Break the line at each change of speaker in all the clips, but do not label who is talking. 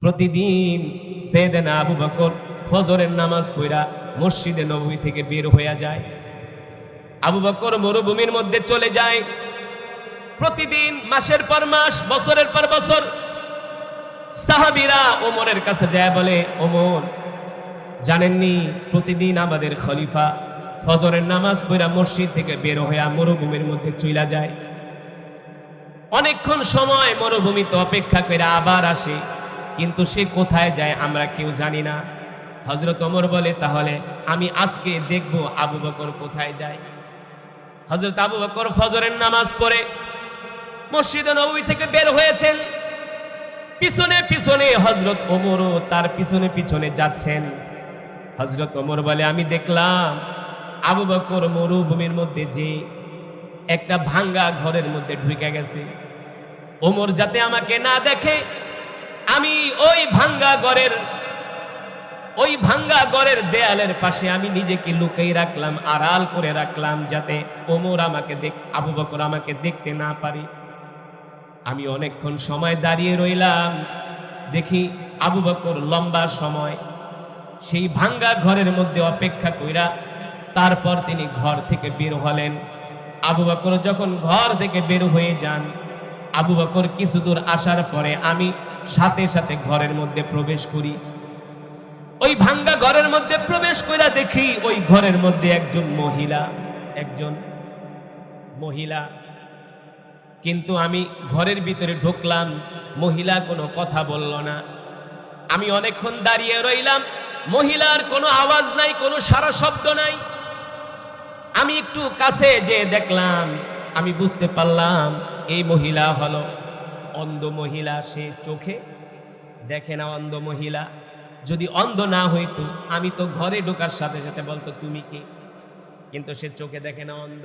প্রতিদিন সাইয়েদনা আবু বকর ফজরের নামাজ পড়া মসজিদে নববী থেকে বের হয়ে যায়। আবু বকর মরুভূমির মধ্যে চলে যায়। প্রতিদিন মাসের পর মাস, বছরের পর বছর সাহাবীরা ওমরের কাছে যায়, বলে ওমর জানেননি প্রতিদিন আমাদের খলিফা ফজরের নামাজ পড়া মসজিদ থেকে বের হয়ে মরুভূমির মধ্যে চলে যায়। অনেকক্ষণ সময় মরুভূমিতে অপেক্ষা করে আবার আসে, কিন্তু সে কোথায় যায় আমরা কেউ জানি না। হযরত ওমর বলে তাহলে আমি আজকে দেখব আবু বকর কোথায় যায়। হযরত আবু বকর ফজরের নামাজ পড়ে মসজিদে নববী থেকে বের হয়েছেন। পিছনে পিছনে হযরত ওমরও তার পিছনে পিছনে যাচ্ছেন। হযরত ওমর বলে আমি দেখলাম আবু বকর মরুভূমির মধ্যে যে একটা ভাঙ্গা ঘরের মধ্যে ঢুকে গেছে। ওমর যাতে আমাকে না দেখে আমি ওই ভাঙ্গা ঘরের দেয়ালের পাশে আমি নিজেকে লুকিয়ে রাখলাম, আড়াল করে রাখলাম, যাতে ওমর আমাকে আবু বকর আমাকে দেখতে না পারে। আমি অনেকক্ষণ সময় দাঁড়িয়ে রইলাম, দেখি আবু বকর লম্বা সময় সেই ভাঙ্গা ঘরের মধ্যে অপেক্ষা কইরা তারপর তিনি ঘর থেকে বের হলেন। আবু বকর যখন ঘর থেকে বের হয়ে যান, আবু বকর কিছু দূর আসার পরে আমি সাথে সাথে ঘরের মধ্যে প্রবেশ করি। ওই ভাঙ্গা ঘরের মধ্যে প্রবেশ কইরা দেখি ওই ঘরের মধ্যে একজন মহিলা। কিন্তু আমি ঘরের ভিতরে ঢুকলাম, মহিলা কোনো কথা বলল না। আমি অনেকক্ষণ দাঁড়িয়ে রইলাম, মহিলার কোনো আওয়াজ নাই, কোনো সারা শব্দ নাই। আমি একটু কাছে যে দেখলাম, আমি বুঝতে পারলাম এই মহিলা হলো অন্ধ মহিলা। সে চোখে দেখে না, অন্ধ মহিলা। যদি অন্ধ না হইতো আমি তো ঘরে ঢোকার সাথে সাথে বলতো তুমি কে, কিন্তু সে চোখে দেখে না, অন্ধ।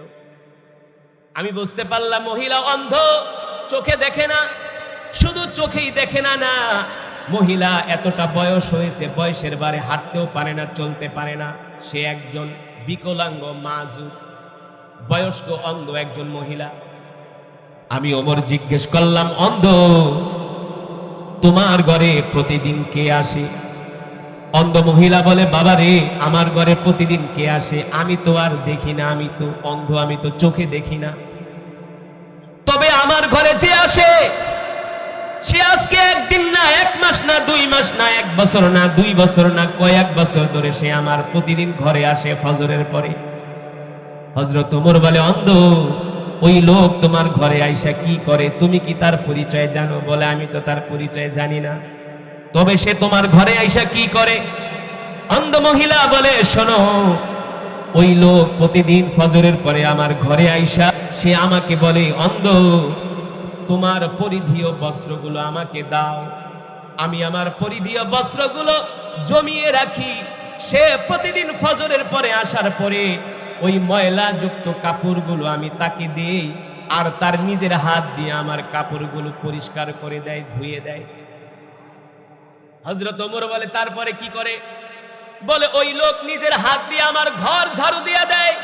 আমি বুঝতে পারলাম মহিলা অন্ধ, চোখে দেখে না। শুধু চোখেই দেখে না, মহিলা এতটা বয়স হয়েছে, বয়সের বারে হাঁটতেও পারে না, চলতে পারে না। সে একজন বিকলাঙ্গ মাজুর, বয়স্ক অন্ধ একজন মহিলা। আমি ওমর জিজ্ঞেস করলাম, অন্ধ তোমার ঘরে প্রতিদিন কে আসে? অন্ধ মহিলা বলে, বাবা রে, আমার ঘরে প্রতিদিন কে আসে আমি তো আর দেখি না, আমি তো অন্ধ, আমি তো চোখে দেখি না। তবে আমার ঘরে যে আসে সে আজকে একদিন না, 1 মাস না, 2 মাস না, 1 বছর না, 2 বছর না, কয়েক বছর ধরে সে আমার প্রতিদিন ঘরে আসে ফজরের পরে। হযরত ওমর বলে, অন্ধ ওই লোক তোমার ঘরে আইসা কি করে? তুমি কি তার পরিচয় জানো? বলে, আমি তো তার পরিচয় জানি না, তবে সে তোমার ঘরে আইসা কি করে? অন্ধ মহিলা বলে, শোনো, ওই লোক প্রতিদিন ফজরের পরে আমার ঘরে আইসা সে আমাকে বলে, অন্ধ তোমার পরিধীয় বস্ত্রগুলো আমাকে দাও। আমি আমার পরিধীয় বস্ত্রগুলো জমিয়ে রাখি। সে প্রতিদিন ফজরের পরে আসার পরে ওই ময়লা যুক্ত কাপড়গুলো আমি তাকে দেই, আর তার নিজের হাত দিয়ে আমার কাপড়গুলো পরিষ্কার করে দেয়, ধুয়ে দেয়। হযরত ওমর বলে, তারপরে কি করে? বলে, ওই লোক নিজের হাত দিয়ে আমার ঘর ঝাড়ু দিয়ে দেয়।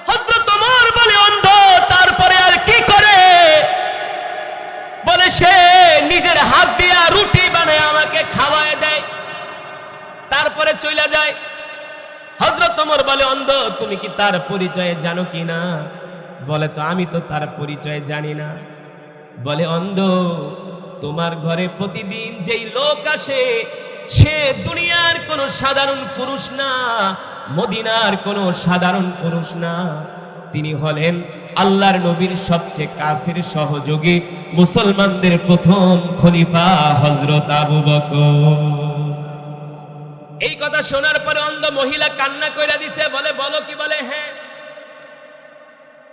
হযরত ওমর বলে, অন্ধ তারপরে আর কি করে? বলে, সে নিজের হাত দিয়ে রুটি বানায় আমাকে খাওয়ায় দেয়, তারপরে চলে যায়। হযরত ওমর বলে, অন্ধ তুমি কি তার পরিচয় জানো কি না? বলে, তো আমি তো তার পরিচয় জানি না। বলে, অন্ধ তোমার ঘরে প্রতিদিন যেই লোক আসে সে দুনিয়ার কোনো সাধারণ পুরুষ না, মদিনার কোনো সাধারণ পুরুষ না, তিনি হলেন আল্লাহর নবীর সবচেয়ে কাছের সহযোগী, মুসলমানদের প্রথম খলিফা হযরত আবু বকর। এই কথা শোনার পরে অন্ধ মহিলা কান্না কইরা দিছে। বলে, বলো কি? বলে, হ্যাঁ।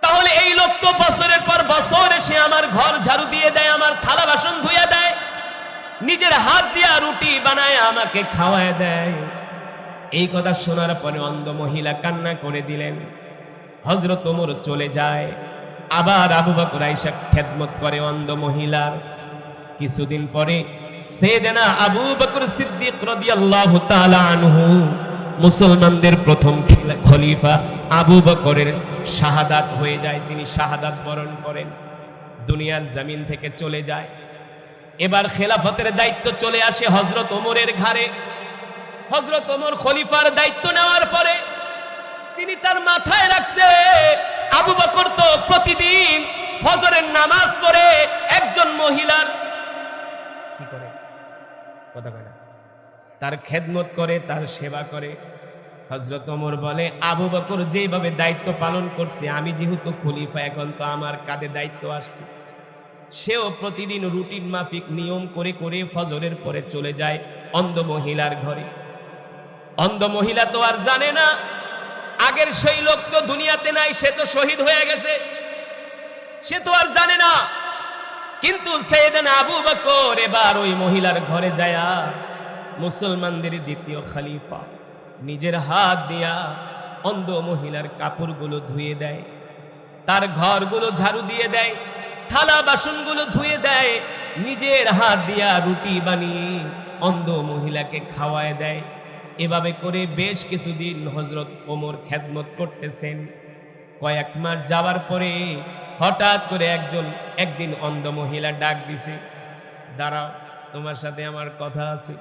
তাহলে এই লোক তো বছরের পর বছর এসে আমার ঘর ঝাড়ু দিয়ে দেয়, আমার থালা বাসন ধুয়ে দেয়, নিজের হাত দিয়ে রুটি বানায় আমাকে খাওয়ায় দেয়। এই কথা শোনার পরে অন্ধ মহিলা কান্না করে দিলেন। হযরত ওমর চলে যায়, আবার আবু বকর আয়েশা খেদমত করে অন্ধ মহিলার। কিছুদিন পরে সাইয়েদনা আবু বকর সিদ্দিক রাদিয়াল্লাহু তাআলা আনহু, মুসলমানদের প্রথম খলিফা আবু বকরের শাহাদাত হয়ে যায়। তিনি শাহাদাত বরণ করেন, দুনিয়ার জমিন থেকে চলে যায়। এবার খেলাফতের দায়িত্ব চলে আসে হযরত ওমরের ঘাড়ে। হযরত ওমর খলিফার দায়িত্ব নেওয়ার পরে তিনি তার মাথায় রাখছে, আবু বকর তো প্রতিদিন ফজরের নামাজ পড়ে একজন মহিলার কি করে কথা বলে, তার খেদমত করে, তার সেবা করে। হযরত ওমর বলে, আবু বকর যেভাবে দায়িত্ব পালন করছে, আমি যেহেতু খলিফা, এখন তো আমার কাঁধে দায়িত্ব আসছে। সেও প্রতিদিন রুটিন মাফিক নিয়ম করে করে ফজরের পরে চলে যায় অন্ধ মহিলার ঘরে। অন্ধ মহিলা তো আর জানে না আগের সেই লোক তো দুনিয়াতে নাই, সে তো শহীদ হয়ে গেছে, সে তো আর জানে না। কিন্তু সাইয়েদনা আবু বকর এবার ওই মহিলার ঘরে যায়, মুসলমানদের দ্বিতীয় খলিফা, নিজের হাত দিয়া অন্ধ মহিলার কাপড়গুলো ধুয়ে দেয়, তার ঘরগুলো ঝাড়ু দিয়ে দেয়, থালা বাসনগুলো ধুয়ে দেয়, নিজের হাত দিয়া রুটি বানিয়ে অন্ধ মহিলাকে খাওয়ায় দেয়। এভাবে করে বেশ কিছুদিন হযরত ওমর খেদমত করতেছেন। কয়েক মাস যাওয়ার পরে হঠাৎ করে একদিন অন্ধ মহিলা ডাক দিছে, দাঁড়াও, তোমার সাথে আমার কথা আছে।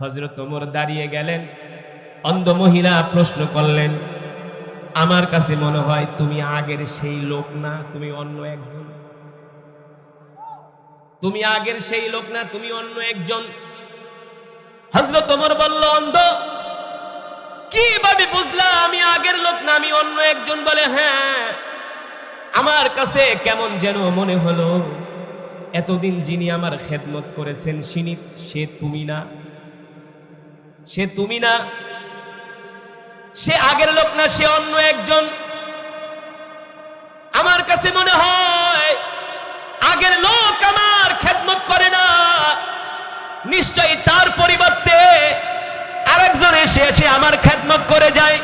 হযরত ওমর দাঁড়িয়ে গেলেন। অন্ধ মহিলা প্রশ্ন করলেন, আমার কাছে মনে হয় তুমি আগের সেই লোক না, তুমি অন্য একজন। তুমি আগের সেই লোক না, তুমি অন্য একজন। হযরত ওমর বলল, অন্ধ কিভাবে বুঝলা আমি আগের লোক না, আমি অন্য একজন? বলে, হ্যাঁ, আমার কাছে কেমন যেন মনে হলো এতদিন যিনি আমার খেদমত করেছেন সে তুমি না, সে তুমি না, সে আগের লোক না, সে অন্য একজন। আমার কাছে মনে হয় আগের লোক আমার খেদমত করে না, নিশ্চয়ই তার পরিবর্তে আরেকজন এসে আমার খেদমত করে যায়।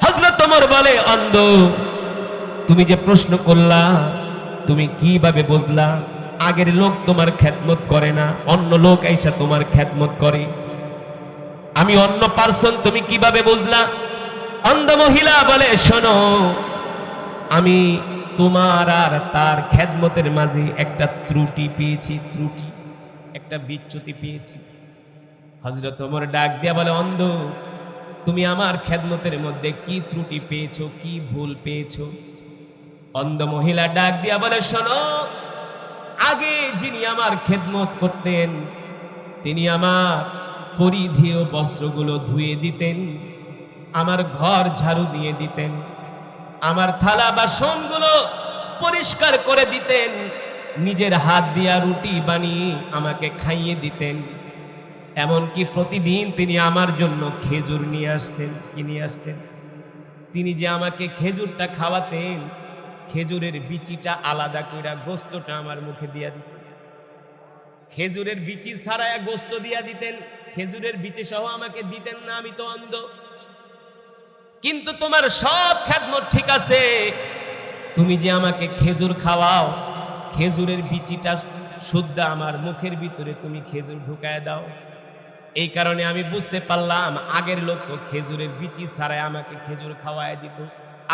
হযরত ওমর বলে, অন্ধ তুমি যে প্রশ্ন করলা, তুমি কিভাবে বুঝলা আগের লোক তোমার খেদমত করে না, অন্য লোক আইসা তোমার খেদমত করে? আমি অন্য পার্সন, তুমি কিভাবে বুঝলা? অন্ধ মহিলা বলে, শোনো, আমি তোমার আর তার খেদমতের মাঝে একটা ত্রুটি পেয়েছি, একটা বিচ্যুতি পেয়েছি। হযরত ওমর ডাক দিয়া বলে, অন্ধ তুমি আমার খেদমতের মধ্যে কি ত্রুটি পেয়েছো, কি ভুল পেয়েছো? অন্ধ মহিলা ডাক দিয়া বলে, শোনো, আগে যিনি আমার খেদমত করতেন তিনি আমার পরিধেয় বস্ত্রগুলো ধুয়ে দিতেন, আমার ঘর ঝাড়ু দিয়ে দিতেন, আমার থালা বাসনগুলো পরিষ্কার করে দিতেন, নিজের হাত দিয়া রুটি বানিয়ে আমাকে খাইয়ে দিতেন, এমনকি প্রতিদিন তিনি আমার জন্য খেজুর নিয়ে আসতেন। কি নিয়ে আসতেন? তিনি যে আমাকে খেজুরটা খাওয়াতেন, খেজুরের বিচিটা আলাদা কইরা গোস্তটা আমার মুখে দিয়া দিতেন, খেজুরের বিচি ছাড়ায়া গোস্ত দিয়া দিতেন, খেজুরের বিচি সহ আমাকে দিতেন না। আমি তো অন্ধ, কিন্তু তোমার সব খেদমত ঠিক আছে, তুমি যে আমাকে খেজুর খাওয়াও, খেজুরের বিচিটা শুদ্ধ আমার মুখের ভিতরে তুমি খেজুর ঢুকায় দাও। এই কারণে আমি বুঝতে পারলাম আগের লোক তো খেজুরের বিচি ছাড়াই আমাকে খেজুর খাওয়ায় দিত,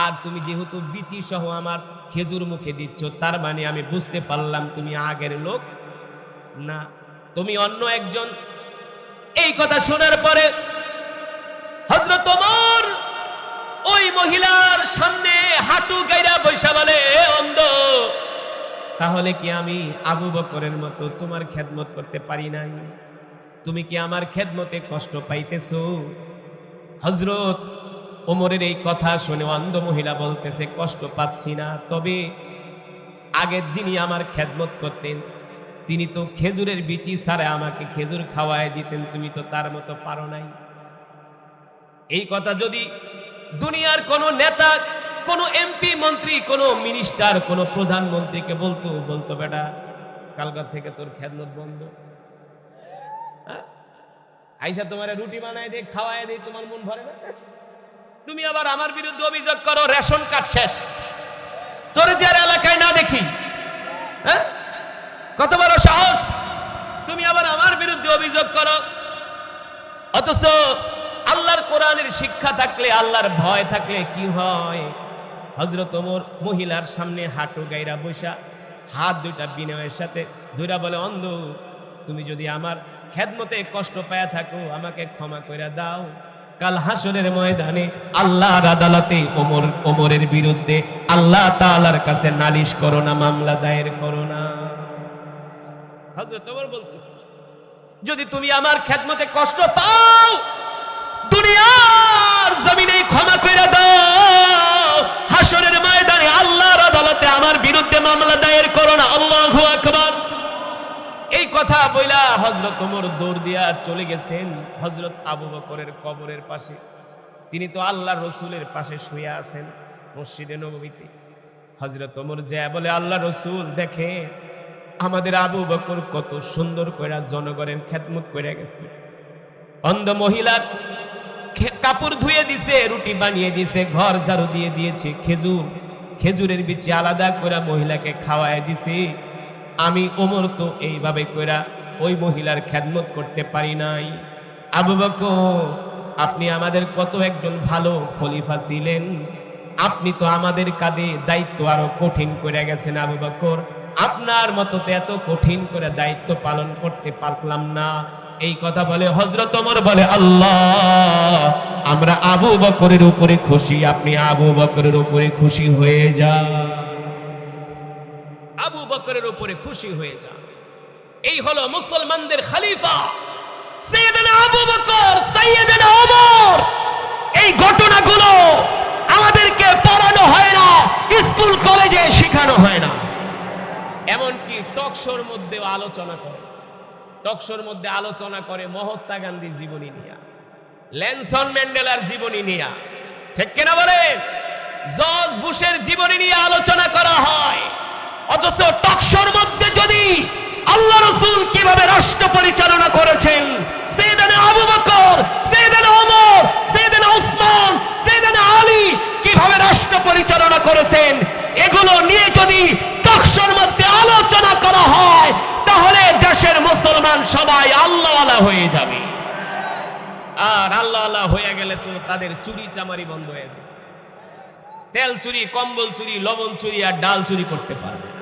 আর তুমি যেহেতু বিচি সহ আমার খেজুর মুখে দিচ্ছ, তার মানে আমি বুঝতে পারলাম তুমি আগের লোক না, তুমি অন্য একজন। এই কথা শোনার পরে হযরত ওমর ওই মহিলার সামনে হাঁটু গাইরা বৈশা বলে, অন্ধ তাহলে কি আমি আবু বকরের মতো তোমার খেদমত করতে পারি নাই? তুমি কি আমার খেদমতে কষ্ট পাইতেছো? হযরত ওমরের এই কথা শুনে অন্ধ মহিলা বলতেছে, কষ্ট পাচ্ছি না, তবে আগে যিনি আমার খেদমত করতেন তিনি তো খেজুরের বিচি ছাড়া আমাকে খেজুর খাওয়ায় দিতেন, তুমি তো তার মতো পারো নাই। এই কথা যদি দুনিয়ার কোন নেতা, কোন এমপি মন্ত্রী, কোন মিনিস্টার, কোন প্রধানমন্ত্রীকে বলতো বেটা কালকার থেকে তোর খেদমত বন্ধ, আইসা তোমার রুটি বানায় দিয়ে খাওয়ায় দিয়ে তোমার মন ভরে না? তুমি আবার আমার বিরুদ্ধে অভিযোগ করো রেশন কার্ড শেষ, তোর যে এলাকায় না দেখি, হ্যাঁ, কত বড় সাহস! তুমি আবার আমার বিরুদ্ধে অভিযোগ করো। অথচ আল্লাহর কোরআনের শিক্ষা থাকলে, আল্লাহর ভয় থাকলে কি হয়? হযরত ওমর মহিলার সামনে হাঁটু গাইরা বসা হাত দুইটা বিনয়ের সাথে দুইটা বলে, অন্ধ তুমি যদি আমার খেদমতে কষ্ট পায়া থাকো আমাকে ক্ষমা করে দাও। কাল হাসরের ময়দানে আল্লাহর আদালতে ওমরের বিরুদ্ধে আল্লাহ তাআলার কাছে নালিশ করো না, মামলা দায়ের করো না। হযরত ওমর বলতেছে, যদি তুমি আমার খেদমতে কষ্ট পাও দুনিয়ার জমিনে ক্ষমা করে দাও, হাসরের ময়দানে আল্লাহর আদালতে আমার বিরুদ্ধে মামলা দায়ের করো না। আল্লাহু আকবার। এই কথা বইলা হযরত ওমর দৌড় দিয়া চলে গেছেন হযরত আবু বকরের কবরের পাশে। তিনি তো আল্লাহর রাসূলের পাশে শুয়ে আছেন মসজিদে নববীতে। হযরত ওমর যায় বলে, আল্লাহ রাসূল দেখে আমাদের আবু বকর কত সুন্দর কইরা জনগণের খেদমত কইরা গেছে। অন্ধ মহিলার কাপড় ধুয়ে দিছে, রুটি বানিয়ে দিছে, ঘর ঝাড়ু দিয়ে দিয়েছে, খেজুরের বিচি আলাদা করে মহিলাকে খাওয়ায় দিছে। আমি ওমর তো এইভাবে কইরা ওই মহিলার খেদমত করতে পারি নাই। আবু বকর আপনি আমাদের কত একজন ভালো খলিফা ছিলেন, আপনি তো আমাদের কাঁধে দায়িত্ব আরো কঠিন করে গেছেন। আবু বকর আপনার মতো তো এত কঠিন করে দায়িত্ব পালন করতে পারলাম না। এই কথা বলে হযরত ওমর বলে, আল্লাহ আমরা আবু বকরের উপরে খুশি, আপনি আবু বকরের উপরে খুশি হয়ে যান, আবু বকরের উপরে খুশি হয়ে যান। এই হলো মুসলমানদের খলিফা সাইয়েদনা আবু বকর, সাইয়েদনা ওমর। এই ঘটনাগুলো আমাদেরকে পড়ানো হয় না, স্কুল কলেজে শেখানো হয় না। এমনকি টকশোর মধ্যে আলোচনা করে মহাত্মা গান্ধীর জীবনী নিয়ে, নেলসন ম্যান্ডেলার জীবনী নিয়ে, ঠিক কিনা বলেন? জর্জ বুশের জীবনী নিয়ে আলোচনা করা হয়। অথচ টকশোর মধ্যে যদি আল্লাহ রাসূল কিভাবে রাষ্ট্র পরিচালনা করেছেন, সাইয়েদনা আবু বকর, সাইয়েদনা ওমর, সাইয়েদনা উসমান, সাইয়েদনা আলী কিভাবে রাষ্ট্র পরিচালনা করেছেন, এগুলো নিয়ে যদি টকশোর মধ্যে আলোচনা করা হয় তাহলে দেশের মুসলমান সবাই আল্লাহওয়ালা হয়ে যাবে। আর আল্লাহওয়ালা হয়ে গেলে তো তাদের চুরি চামারি বন্ধ হয়ে যাবে। তেল চুরি, কম্বল চুরি, লবণ চুরি আর ডাল চুরি করতে পারবে না।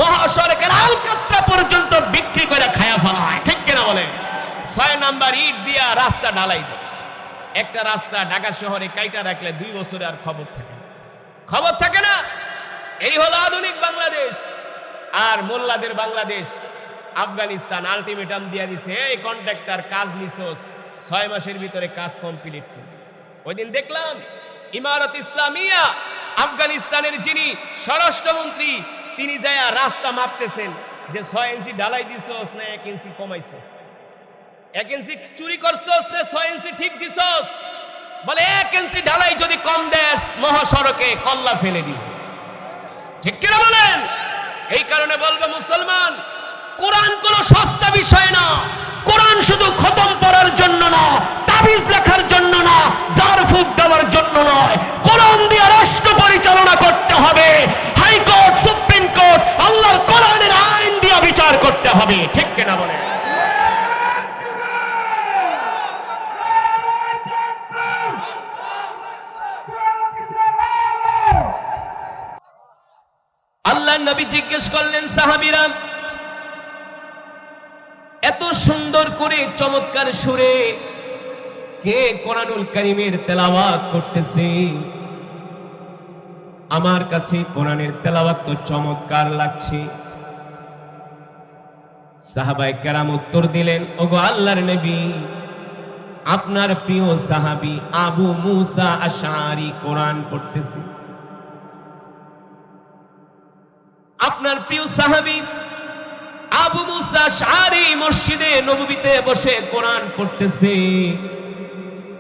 মহাসড়কের আলকাতরা পর্যন্ত বিক্রি করে খায়া ফেলা হয়, ঠিক কিনা বলে? 6 নাম্বার ইট দিয়া রাস্তা ঢালাই দেয়। একটা রাস্তা ঢাকা শহরে কাইটা রাখলে 2 বছরে আর খবর থাকে না। এই হলো আধুনিক বাংলাদেশ। আর মোল্লাদের বাংলাদেশ। আফগানিস্তান আলটিমেটাম দিয়ে দিছে, এই কন্ট্রাক্টর কাজ নিছোস 6 মাসের ভিতরে কাজ কমপ্লিট করবে। ওই দিন দেখলাম ইমারত ইসলামিয়া আফগানিস্তানের যিনি স্বরাষ্ট্রমন্ত্রী তিনি যায় রাস্তা মাপতেছেন যে 6 ইঞ্চি ঢালাই দিছোস না 1 ইঞ্চি কমাইছোস, 1 ইঞ্চি চুরি করছোস না 6 ইঞ্চি ঠিক দিছোস। বলে 1 ইঞ্চি ঢালাই যদি কম দেস মহাসড়কে কল্লা ফেলে দিবে, ঠিক কিনা বলেন? এই কারণে বলবো মুসলমান, কোরআন কোনো সস্তা বিষয় না। কোরআন শুধু খতম পড়ার জন্য না, তাবিজ লেখার জন্য না, জার ফুক দেওয়ার জন্য নয়। কোরআন দিয়ে রাষ্ট্র পরিচালনা করতে হবে। হাইকোর্ট, সুপ্রিম কোর্ট আল্লাহর কোরআনের আইন দিয়ে বিচার করতে হবে, ঠিক কিনা বলেন? আল্লাহ নবী জিজ্ঞেস করলেন, সাহাবীরা এত সুন্দর করে চমৎকার সুরে কে কোরআনুল কারীমের তেলাওয়াত করতেছে? আমার কাছে কোরআনের তেলাওয়াত তো চমৎকার লাগছে। সাহাবায়ে কেরাম উত্তর দিলেন, ওগো আল্লাহর নবী, আপনার প্রিয় সাহাবী আবু মুসা আশআরী কোরআন পড়তেছে। আপনার প্রিয় সাহাবী আবু মুসা আশআরী মসজিদে নববীতে বসে কোরআন পড়তেছে।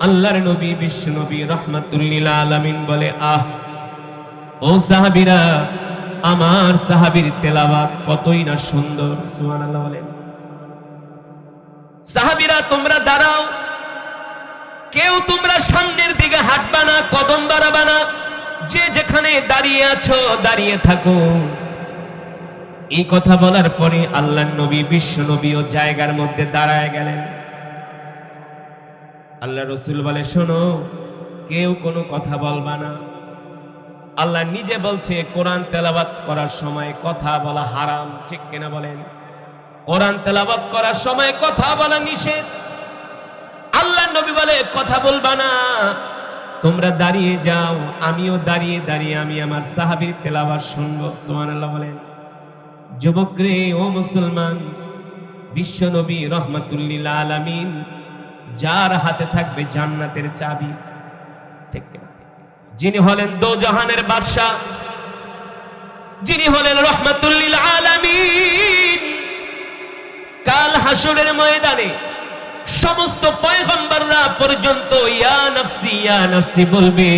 আল্লাহর নবী বিশ্ব নবী রাহমাতুল লিল আলামিন বলে, আহ ও সাহাবীরা, আমার সাহাবীর তেলাওয়াত কতই না সুন্দর। সুবহানাল্লাহ বলেন। সাহাবীরা তোমরা দাঁড়াও, কেউ তোমরা সামনের দিকে হাঁটবা না, কদম বাড়াবা না, যে যেখানে দাঁড়িয়ে আছো দাঁড়িয়ে থাকো। এই কথা বলার পরে আল্লাহর নবী বিশ্ব নবীও জায়গার মধ্যে দাঁড়ায় গেলেন। আল্লাহ রাসূল বলে, শোনো, কেউ কোনো কথা বলবা না, আল্লাহ নিজে বলছে কোরআন তেলাওয়াত করার সময় কথা বলা হারাম, ঠিক কিনা বলেন? কোরআন তেলাওয়াত করার সময় কথা বলা নিষেধ। আল্লাহ নবী বলে কথা বলবা না, তোমরা দাঁড়িয়ে যাও, আমিও দাঁড়িয়ে দাঁড়িয়ে আমি আমার সাহাবীর তেলাওয়াত শুনবো। সুবহানাল্লাহ বলেন। যুবক রে, ও মুসলমান, বিশ্ব নবী রাহমাতুল লিল আলামিন, যার হাতে থাকবে জান্নাতের চাবি, ঠিক কিনা? যিনি হলেন দোজাহানের বাদশা, যিনি হলেন রাহমাতুল লিল আলামিন, কাল হাসরের ময়দানে সমস্ত পয়গম্বররা পর্যন্ত ইয়া নাফসি বলবে,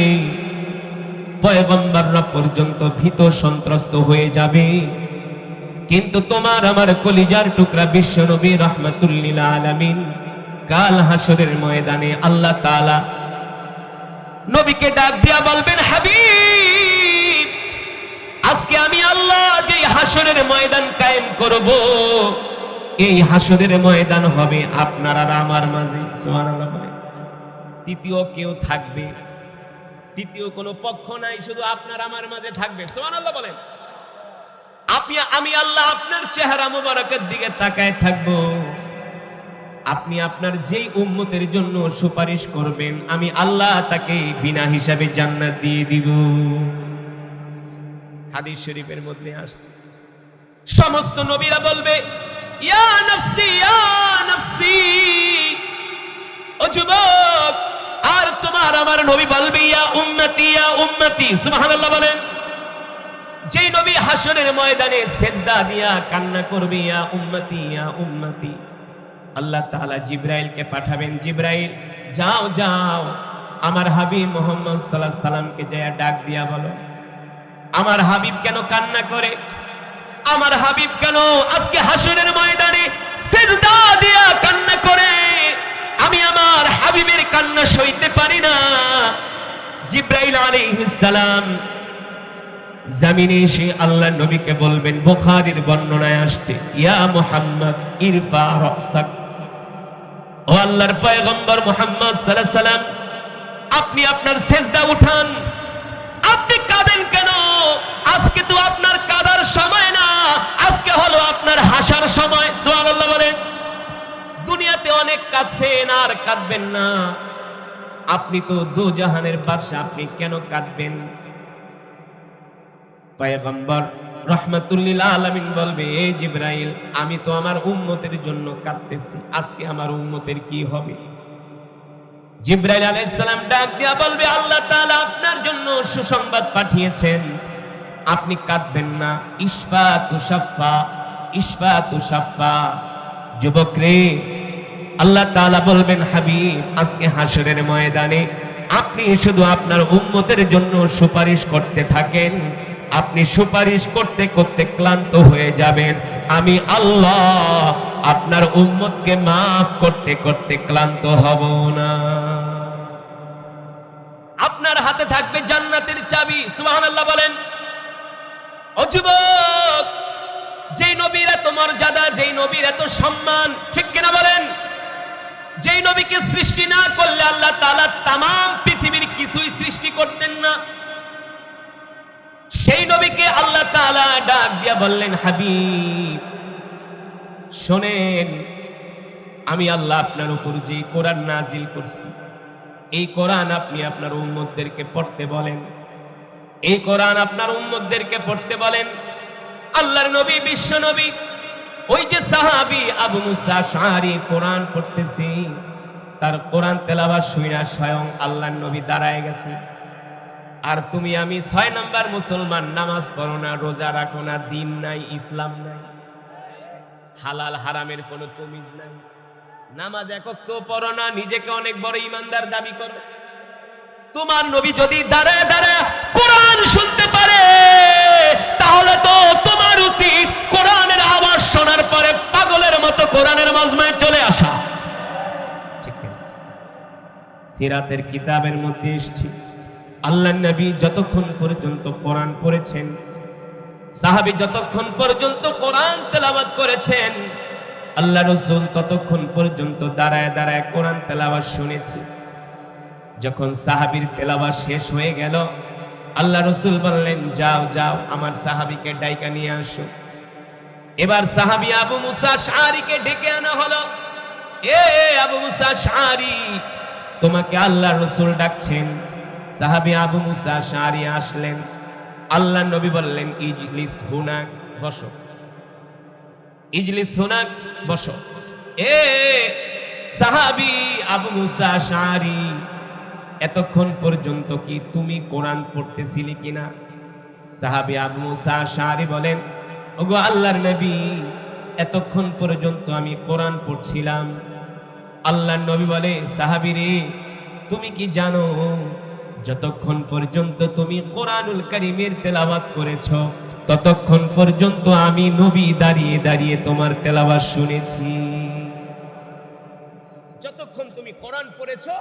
পয়গম্বররা পর্যন্ত ভীত সন্ত্রস্ত হয়ে যাবে। কিন্তু তোমার আমার কলিজার টুকরা বিশ্ব নবী রাহমাতুল লিল আলামিন, কাল হাসরের ময়দানে আল্লাহ তাআলা নবীকে ডাক দিয়া বলবেন, হাবিব, আজকে আমি আল্লাহ যে হাসরের ময়দান কায়েম করব, এই হাসরের ময়দান হবে আপনার আর আমার মাঝে। সুবহানাল্লাহ বলেন। তৃতীয় কেউ থাকবে, তৃতীয় কোনো পক্ষ নাই, শুধু আপনার আমার মাঝে থাকবে। সুবহানাল্লাহ বলেন। আমি আল্লাহ আপনার চেহারা মোবারকের দিকে তাকায় থাকবো। আপনি আপনার যেই উম্মতের জন্য সুপারিশ করবেন, আমি আল্লাহ তাকে বিনা হিসাবে জান্নাত দিয়ে দিব। হাদিস শরীফের মধ্যে আসছে, সমস্ত নবীরা বলবে, ইয়া নাফসি ইয়া নাফসি। ও যুবক, আর তোমার আমার নবী বলবে, ইয়া উম্মতি ইয়া উম্মতি। সুবহানাল্লাহ বলেন। যেই নবী হাসরের ময়দানে সেজদা দিয়া কান্না করবে, ইয়া উম্মতি ইয়া উম্মতি, আল্লাহ তাআলা জিবরাইলকে পাঠাবেন, জিবরাইল যাও যাও আমার হাবিব মুহাম্মদ সাল্লাল্লাহু আলাইহি সাল্লামকে যায় ডাক দিয়া বলো, আমার হাবিব কেন কান্না করে, আমার হাবিব কেন আজকে হাসরের ময়দানে সিজদা দিয়া কান্না করে, আমি আমার হাবিবের কান্না সইতে পারি না। জিবরাইল আলাইহিস সালাম জমিনে এসে আল্লাহ নবীকে বলবেন, বুখারীর বর্ণনায় আসছে, ইয়া মুহাম্মদ ইরফা রাসাক। ও আল্লাহর পয়গম্বর মুহাম্মদ সাল্লাল্লাহু আলাইহি সাল্লাম, আপনি আপনার সিজদা উঠান। আপনি কাঁদেন কেন? আজকে তো আপনার কাঁদার সময় না, আজকে হলো আপনার হাসার সময়। সুবহানাল্লাহ বলেন। দুনিয়াতে অনেক কাঁদছেন, আর কাঁদবেন না। আপনি তো দোজাহানের বাদশা, আপনি কেন কাঁদবেন? পয়গম্বর রাহমাতুল লিল আলামিন বলবে, এই জিবরাইল, আমি তো আমার উম্মতের জন্য কাঁদতেছি, আজকে আমার উম্মতের কি হবে? জিবরাইল আলাইহিস সালাম ডাক দিয়া বলবে, আল্লাহ তাআলা আপনার জন্য সুসংবাদ পাঠিয়েছেন, আপনি কাঁদবেন না। ইশফাতু শাফা, ইশফাতু শাফা। যুবক রে, আল্লাহ তাআলা বলবেন, হাবিব, আজকে হাসরের ময়দানে আপনি শুধু আপনার উম্মতের জন্য সুপারিশ করতে থাকেন, আপনি সুপারিশ করতে করতে ক্লান্ত হয়ে যাবেন, আমি আল্লাহ আপনার উম্মতকে মাফ করতে করতে ক্লান্ত হব না। আপনার হাতে থাকবে জান্নাতের চাবি। সুবহানাল্লাহ বলেন। ও যুবক, যেই নবীর এত মর্যাদা, যেই নবীর এত সম্মান, ঠিক কিনা বলেন? যেই নবীকে সৃষ্টি না করলে আল্লাহ তাআলা তামাম পৃথিবীর কিছুই সৃষ্টি করতেন না, সেই নবীকে আল্লাহ তাআলা ডাক দিয়া বললেন, হাবিব শোনেন, আমি আল্লাহ আপনার উপর যে কোরআন নাজিল করছি, এই কোরআন আপনি আপনার উম্মতদেরকে পড়তে বলেন, এই কোরআন আপনার উম্মতদেরকে পড়তে বলেন। আল্লাহর নবী, বিশ্ব নবী, ওই যে সাহাবী আবু মুসা আশআরী কোরআন পড়তেছি, তার কোরআন তেলাওয়াত শুনে স্বয়ং আল্লাহর নবী দাঁড়ায় গেছে। আর তুমি আমি 6 নাম্বার মুসলমান, নামাজ পড়ো না, রোজা রাখো না, দিন নাই, ইসলাম নাই, হালাল হারামের কোনো তমিজ নাই, নামাজ একক তো পড়ো না, নিজেকে অনেক বড় ইমানদার দাবি করো। তোমার নবী যদি দাঁড়ায় দাঁড়ায় কোরআন শুনতে পারে, তাহলে তো তোমার উচিত কোরআনের আওয়াজ শোনার পরে পাগলের মতো কোরআনের মাজমায় চলে আসা। সিরাতের কিতাবের মধ্যে এসেছে, আল্লাহর নবী যতক্ষণ পর্যন্ত কোরআন পড়েছেন, সাহাবী যতক্ষণ পর্যন্ত কোরআন তেলাওয়াত করেছেন, আল্লাহ রাসূল ততক্ষণ পর্যন্ত দাঁড়ায় দাঁড়ায় কোরআন তেলাওয়াত শুনেছে। যখন সাহাবীর তেলাওয়াত শেষ হয়ে গেল, আল্লাহ রাসূল বললেন, যাও যাও আমার সাহাবীকে ডাইকা নিয়ে আসো। এবার সাহাবী আবু মুসা আশআরীকে ডেকে আনা হলো। এ আবু মুসা আশআরী, তোমাকে আল্লাহ রাসূল ডাকছেন। সাহাবী আবু মুসা আশআরী আসলেন। আল্লাহ নবী বললেন, ইজলিস হুনাক, বসো। ইজলিস হুনাক, বসো। এ সাহাবী আবু মুসা আশআরী, এতক্ষণ পর্যন্ত কি তুমি কোরআন পড়তেছিলে কিনা? সাহাবী আবু মুসা আশআরী বলেন, ওগো আল্লাহর নবী, এতক্ষণ পর্যন্ত আমি কোরআন পড়ছিলাম। আল্লাহর নবী বলে, সাহাবী রে, তুমি কি জানো যতক্ষণ পর্যন্ত তুমি কোরআনুল কারীমের তেলাওয়াত করেছো ততক্ষণ পর্যন্ত আমি নবী দাঁড়িয়ে দাঁড়িয়ে তোমার তেলাওয়াত শুনেছি। যতক্ষণ তুমি কোরআন পড়েছো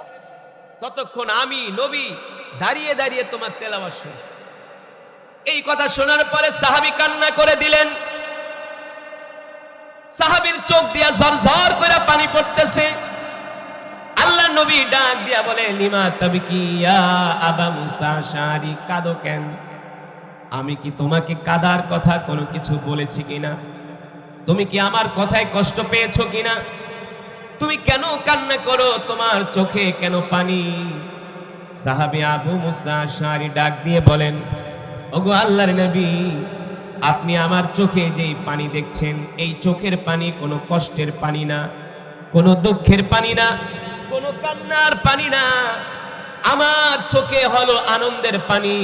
ততক্ষণ আমি নবী দাঁড়িয়ে দাঁড়িয়ে তোমার তেলাওয়াত শুনছি। এই কথা শোনার পরে সাহাবী কান্না করে দিলেন। সাহাবীর চোখ দিয়া ঝরঝর করে পানি পড়তেছে। আল্লাহ নবী ডাক দিয়া বলে, লিমা তাবকি ইয়া আবা মুসা আশআরী, কাঁদো কেন? আমি কি তোমাকে কাঁদার কথা কোনো কিছু বলেছি কিনা? তুমি কি আমার কথায় কষ্ট পেয়েছো কিনা? তুমি কেন কান্না করো? তোমার চোখে কেন পানি? সাহাবী আবু মুসা আশআরী ডাক দিয়ে বলেন, ওগো আল্লাহর নবী, আপনি আমার চোখে যেই পানি দেখছেন এই চোখের পানি কোনো কষ্টের পানি না, কোনো দুঃখের পানি না, কোনো কান্নার পানি না, আমার চোখে হলো আনন্দের পানি।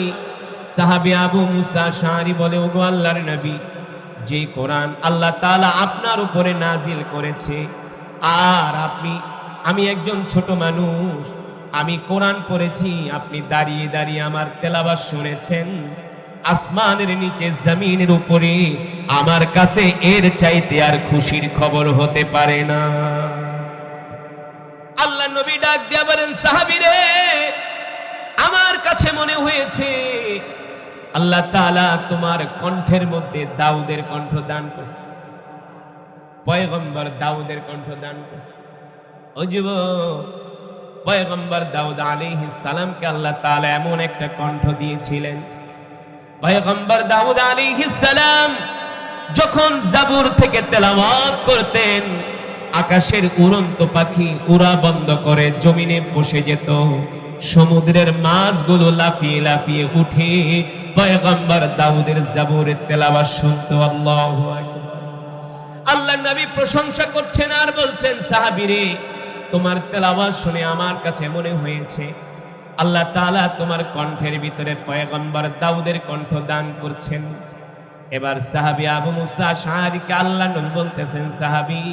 সাহাবী আবু মুসা আশআরী বলে, ওগো আল্লাহর নবী, যে কোরআন আল্লাহ তাআলা আপনার উপরে নাজিল করেছে, আর আমি একজন ছোট মানুষ, আমি কোরআন পড়েছি, আপনি দাঁড়িয়ে দাঁড়িয়ে আমার তেলাওয়াত শুনেছেন, আসমানের নিচে জমিনের উপরে আমার কাছে এর চাইতে আর খুশির খবর হতে পারে না। আল্লাহ নবী ডাক দিয়া বলেন, সাহাবী রে, আমার কাছে মনে হয়েছে আল্লাহ তাআলা তোমার কণ্ঠের মধ্যে দাউদের কণ্ঠ দান করছে, পয়গম্বর দাউদের কণ্ঠ দান করছে। ও যুবক, পয়গম্বর দাউদ আলাইহিস সালামকে আল্লাহ তাআলা এমন একটা কণ্ঠ দিয়েছিলেন। পয়গম্বর দাউদ আলাইহিস সালাম যখন জাবুর থেকে তেলাওয়াত করতেন, আকাশের উড়ন্ত পাখি উড়া বন্ধ করে জমিনে বসে যেত, সমুদ্রের মাছগুলো লাফিয়ে লাফিয়ে উঠে পয়গম্বর দাউদের জাবুরের তেলাওয়াত শুনতো। আল্লাহু আকবার। আল্লাহর নবী প্রশংসা করছেন আর বলছেন, সাহাবী রে, তোমার তেলাওয়াত শুনে আমার কাছে মনে হয়েছে আল্লাহ তাআলা তোমার কণ্ঠের ভিতরে পয়গম্বর দাউদের কণ্ঠ দান করছেন। এবার সাহাবী আবু মুসা আশআরীকে আল্লাহ নবী বলতেছেন, সাহাবী,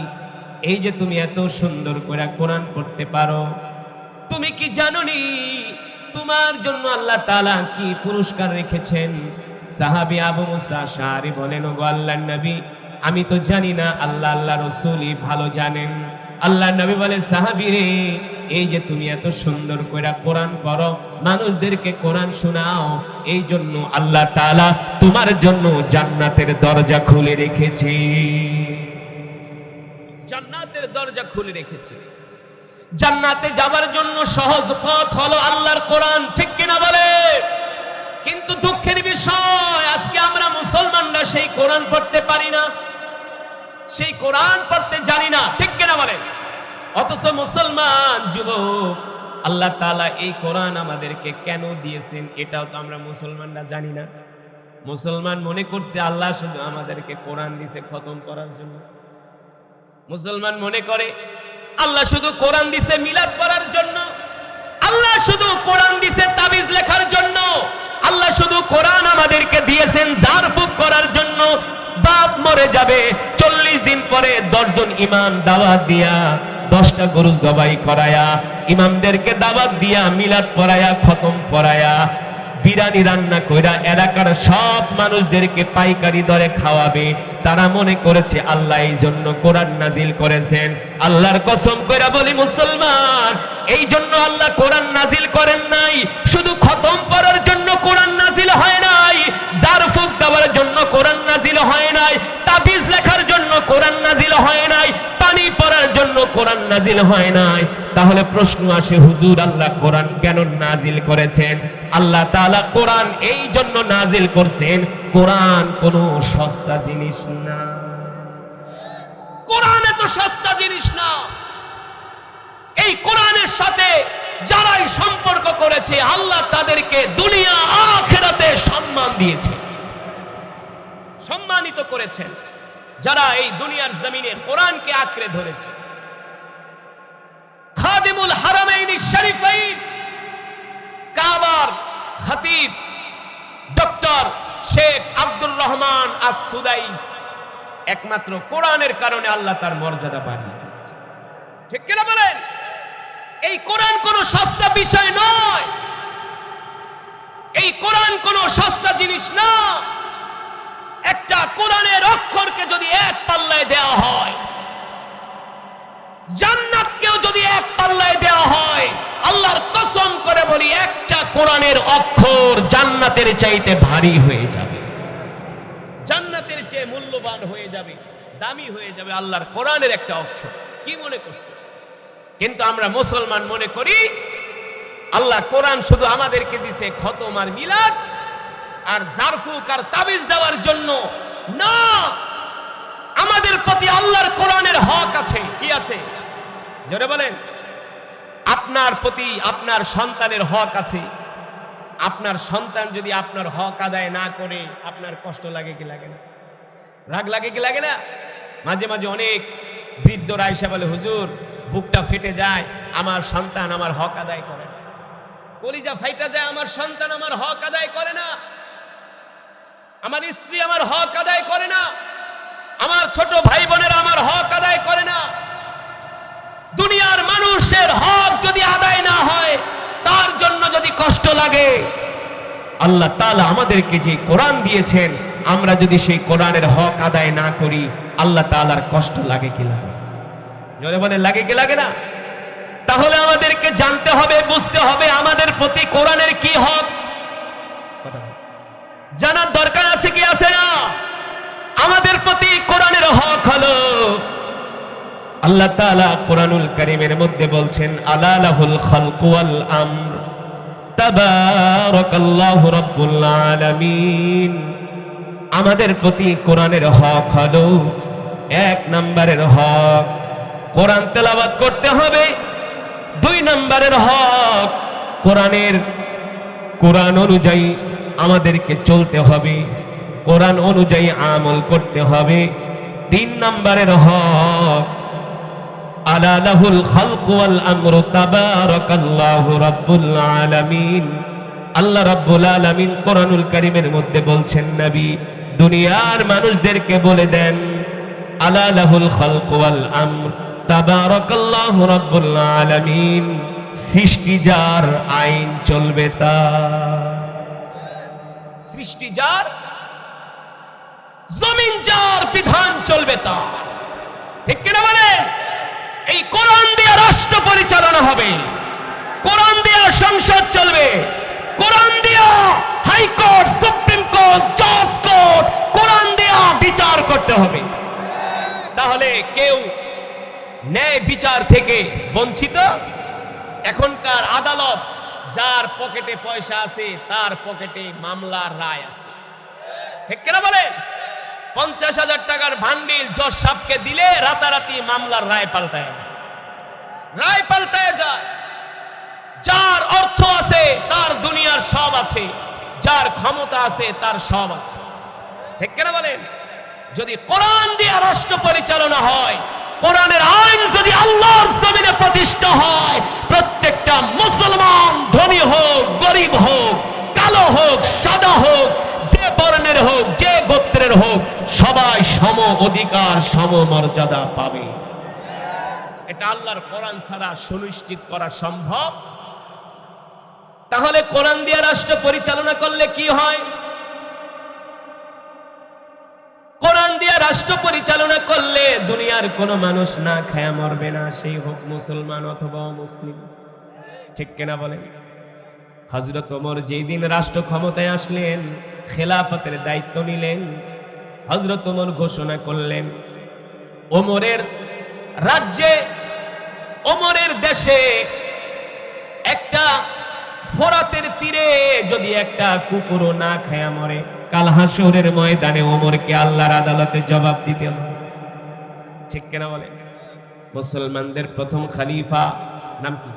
এই যে তুমি এত সুন্দর করে কোরআন পড়তে পারো, তুমি কি জানোনি তোমার জন্য আল্লাহ তাআলা কি পুরস্কার রেখেছেন? সাহাবী আবু মুসা আশআরী বলেন, ওগো আল্লাহর নবী, আমি তো জানি না, আল্লাহ আল্লাহ রাসূলই ভালো জানেন। আল্লাহ নবী বলে, সাহাবী রে, এই যে তুমি এত সুন্দর করে কোরআন পড়ো, মানুষদেরকে কোরআন শোনাও, এই জন্য আল্লাহ তাআলা তোমার জন্য জান্নাতের দরজা খুলে রেখেছে। জান্নাতের দরজা খুলে রেখেছে। জান্নাতে যাবার জন্য সহজ পথ হলো আল্লাহর কোরআন, ঠিক কিনা বলে? কিন্তু দুঃখের বিষয়, আজকে আমরা মুসলমানরা সেই কোরআন পড়তে পারি না, সেই কোরআন পড়তে জানি না, ঠিক কিনা বলে? অথচ মুসলমান যুবক, আল্লাহ তাআলা এই কোরআন আমাদেরকে কেন দিয়েছেন এটাও তো আমরা মুসলমানরা জানি না। মুসলমান মনে করছে আল্লাহ শুধু আমাদেরকে কোরআন দিয়েছে খতম করার জন্য। মুসলমান মনে করে আল্লাহ শুধু কোরআন দিয়েছে মিলাদ পড়ার জন্য, আল্লাহ শুধু কোরআন দিয়েছে তাবিজ লেখার জন্য, আল্লাহ শুধু কোরআন আমাদেরকে দিয়েছেন জারফুক করার জন্য। বাপ মরে যাবে, 40 দিন পরে 10 জন ইমাম দাওয়াত দিয়া 10টা গরু জবাই করায়া, ইমামদেরকে দাওয়াত দিয়া মিলাদ পড়ায়া, খতম পড়ায়া, বিরিয়ানি রান্না কইরা এলাকার সব মানুষদেরকে পাইকারি দরে খাওয়াবে। তারা মনে করেছে আল্লাহ এই জন্য কোরআন নাজিল করেছেন। আল্লাহর কসম কইরা বলি মুসলমান, এই জন্য আল্লাহ কোরআন নাজিল করেন নাই। শুধু খতম পড়ার জন্য কোরআন নাজিল হয় নাই, জারফুক দেওয়ার জন্য কোরআন নাজিল হয় নাই, তাবিজ লেখার জন্য কোরআন নাজিল হয় নাই, পানি পড়ার জন্য কোরআন নাজিল হয় নাই। তাহলে প্রশ্ন আসে, হুজুর আল্লাহ কোরআন কেন নাজিল করেছেন? আল্লাহ তাআলা কোরআন এই জন্য নাজিল করছেন, কোরআন কোনো সস্তা জিনিস না। কোরআন এত সস্তা জিনিস না। এই কোরআনের সাথে যারাই সম্পর্ক করেছে আল্লাহ তাদেরকে দুনিয়া আখিরাতে সম্মান দিয়েছে, সম্মানিত করেছেন। যারা এই দুনিয়ার জমিনে কোরআনকে আঁকড়ে ধরেছে, খাদিমুল হারামাইন শরীফাইন কাবার খতিব ডক্টর শেখ আব্দুর রহমান আস-সুদাইস একমাত্র কোরআনের কারণে আল্লাহ তার মর্যাদা বাড়িয়ে দিয়েছে। ঠিক কিনা বলেন? এই কোরআন কোনো সস্তা বিষয় নয়, এই কোরআন কোনো সস্তা জিনিস না। একটা কোরআনের অক্ষরকে যদি এক পাল্লায় দেওয়া হয়, জান্নাতকেও যদি এক পাল্লায় দেওয়া হয়, আল্লাহর কসম করে বলি একটা কোরআনের অক্ষর জান্নাতের চাইতে ভারী হয়ে যাবে, জান্নাতের চেয়ে মূল্যবান হয়ে যাবে, দামি হয়ে যাবে আল্লাহর কোরআনের একটা অক্ষর। কি মনে করছে? কিন্তু আমরা মুসলমান মনে করি আল্লাহ কোরআন শুধু আমাদেরকে দিছে খতম আর মিলাদ আর জারফুক আর তাবিজ দেওয়ার জন্য না। আমাদের প্রতি আল্লাহর কোরআনের হক আছে। কি আছে? জোরে বলেন। আপনার প্রতি আপনার সন্তানের হক আছে। আপনার সন্তান যদি আপনার হক আদায় না করে আপনার কষ্ট লাগে কি লাগে না? রাগ লাগে কি লাগে না? মাঝে মাঝে অনেক বৃদ্ধরা এসে বলে, হুজুর বুকটা ফেটে যায়, আমার সন্তান আমার হক আদায় করে না। কলিজা ফাইটা যায়, আমার সন্তান আমার হক আদায় করে না, আমার স্ত্রী আমার হক আদায় করে না, আমার ছোট ভাই বোনেরা আমার হক আদায় করে না। দুনিয়ার মানুষের হক যদি আদায় না হয়, তার জন্য যদি কষ্ট লাগে, আল্লাহ তাআলা আমাদেরকে যে কোরআন দিয়েছেন, আমরা যদি সেই কোরআনের হক আদায় না করি, আল্লাহ তাআলার কষ্ট লাগে কি লাগে? জোরে বলে, লাগে কি লাগে না? তাহলে আমাদেরকে জানতে হবে, বুঝতে হবে আমাদের প্রতি কোরআনের কি হক, জানার দরকার আছে কি আছে না? আমাদের প্রতি কোরআনের হক হলো, আল্লাহ তাআলা কোরআনুল কারীমের মধ্যে বলছেন, আলা লাহুল খালকু ওয়াল আমর তাবারাকাল্লাহু রাব্বুল আলামিন। আমাদের প্রতি কোরআনের হক হলো, এক নম্বরের হক কোরআন তেলাওয়াত করতে হবে। দুই নম্বরের হক কোরআন অনুযায়ী আমাদেরকে চলতে হবে, কোরআন অনুযায়ী আমল করতে হবে। তিন নম্বরের হক আলা লাহুল খালকু ওয়াল আমরু তাবারাকাল্লাহু রাব্বুল আলামিন। আল্লাহ রাব্বুল আলামিন কোরআনুল কারীমের মধ্যে বলছেন, নবী দুনিয়ার মানুষদেরকে বলে দেন, আলা লাহুল খালকু ওয়াল আমর তাবারাকাল্লাহু রাব্বুল আলামিন। সৃষ্টি যার, আইন চলবে তার। সৃষ্টি যার, জমিন যার, বিধান চলবে তার। ঠিক কিনা বলে? এই কোরআন দিয়ে রাষ্ট্র পরিচালনা হবে, কোরআন দিয়ে সংসদ চলবে, কোরআন দিয়ে হাইকোর্ট, সুপ্রিম কোর্ট, জজ কোর্ট, কোরআন দিয়ে বিচার করতে হবে। তাহলে কেউ ন্যায় বিচার থেকে বঞ্চিত? এখনকার আদালত, যার পকেটে পয়সা আছে তার পকেটে মামলার রায় আছে। ঠিক কিনা বলেন? 50,000 টাকার ভান্ডিল জজ সাহেবকে দিলে রাতারাতি মামলার রায় পাল্টায় যায়, রায় পাল্টায় যায়। যার অর্থ আছে তার দুনিয়ার সব আছে, যার ক্ষমতা আছে তার সব আছে। ঠিক কিনা বলেন? যদি কোরআন দিয়ে রাষ্ট্র পরিচালনা হয়, কোরআনের আইন যদি আল্লাহর জমিনে প্রতিষ্ঠা হয়, প্রত্যেকটা মুসলমান ধনী হোক, গরিব হোক, কালো হোক, সাদা হোক, যে বর্ণের হোক, যে গোত্রের হোক, সবাই সম অধিকার, সম মর্যাদা পাবে। এটা আল্লাহর কোরআন ছাড়া সুনিশ্চিত করা সম্ভব? তাহলে কোরআন দিয়ে রাষ্ট্র পরিচালনা করলে কি হয়? কোরআন দিয়ে রাষ্ট্র পরিচালনা করলে দুনিয়ার কোনো মানুষ না খায়া মরবে না, সেই হোক মুসলমান অথবা মুসলিম। ঠিক কিনা বলেন? হযরত ওমর যেই দিন রাষ্ট্র ক্ষমতায় আসলেন, খেলাফতের দায়িত্ব নিলেন, হযরত ওমর ঘোষণা করলেন, ওমরের রাজ্যে ওমরের দেশে একটা ফোরাতের তীরে যদি একটা কুকুরও না খায়া মরে, কাল হাসরের ময়দানে ওমরকে আল্লাহর আদালতে জবাব দিতে হবে। ঠিক কিনা বলে? মুসলমানদের প্রথম খলিফা নাম কি?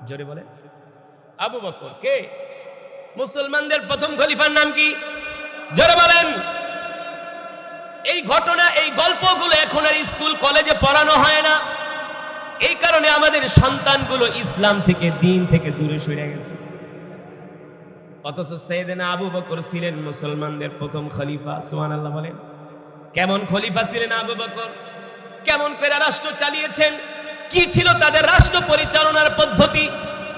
জোরে বলে। আবু বকর। কে? মুসলমানদের প্রথম খলিফার নাম কি? জোরে বলেন। এই ঘটনা, এই গল্পগুলো এখন আর স্কুল কলেজে পড়ানো হয় না। এই কারণে আমাদের সন্তানগুলো ইসলাম থেকে, দিন থেকে দূরে সরে গেছে। অথচ সাইয়েদনা আবু বকর ছিলেন মুসলমানদের প্রথম খলিফা। সুবহানাল্লাহ বলেন। কেমন খলিফা ছিলেন আবু বকর? কেমন করে রাষ্ট্র চালিয়েছেন? কি ছিল তাদের রাষ্ট্র পরিচালনার পদ্ধতি?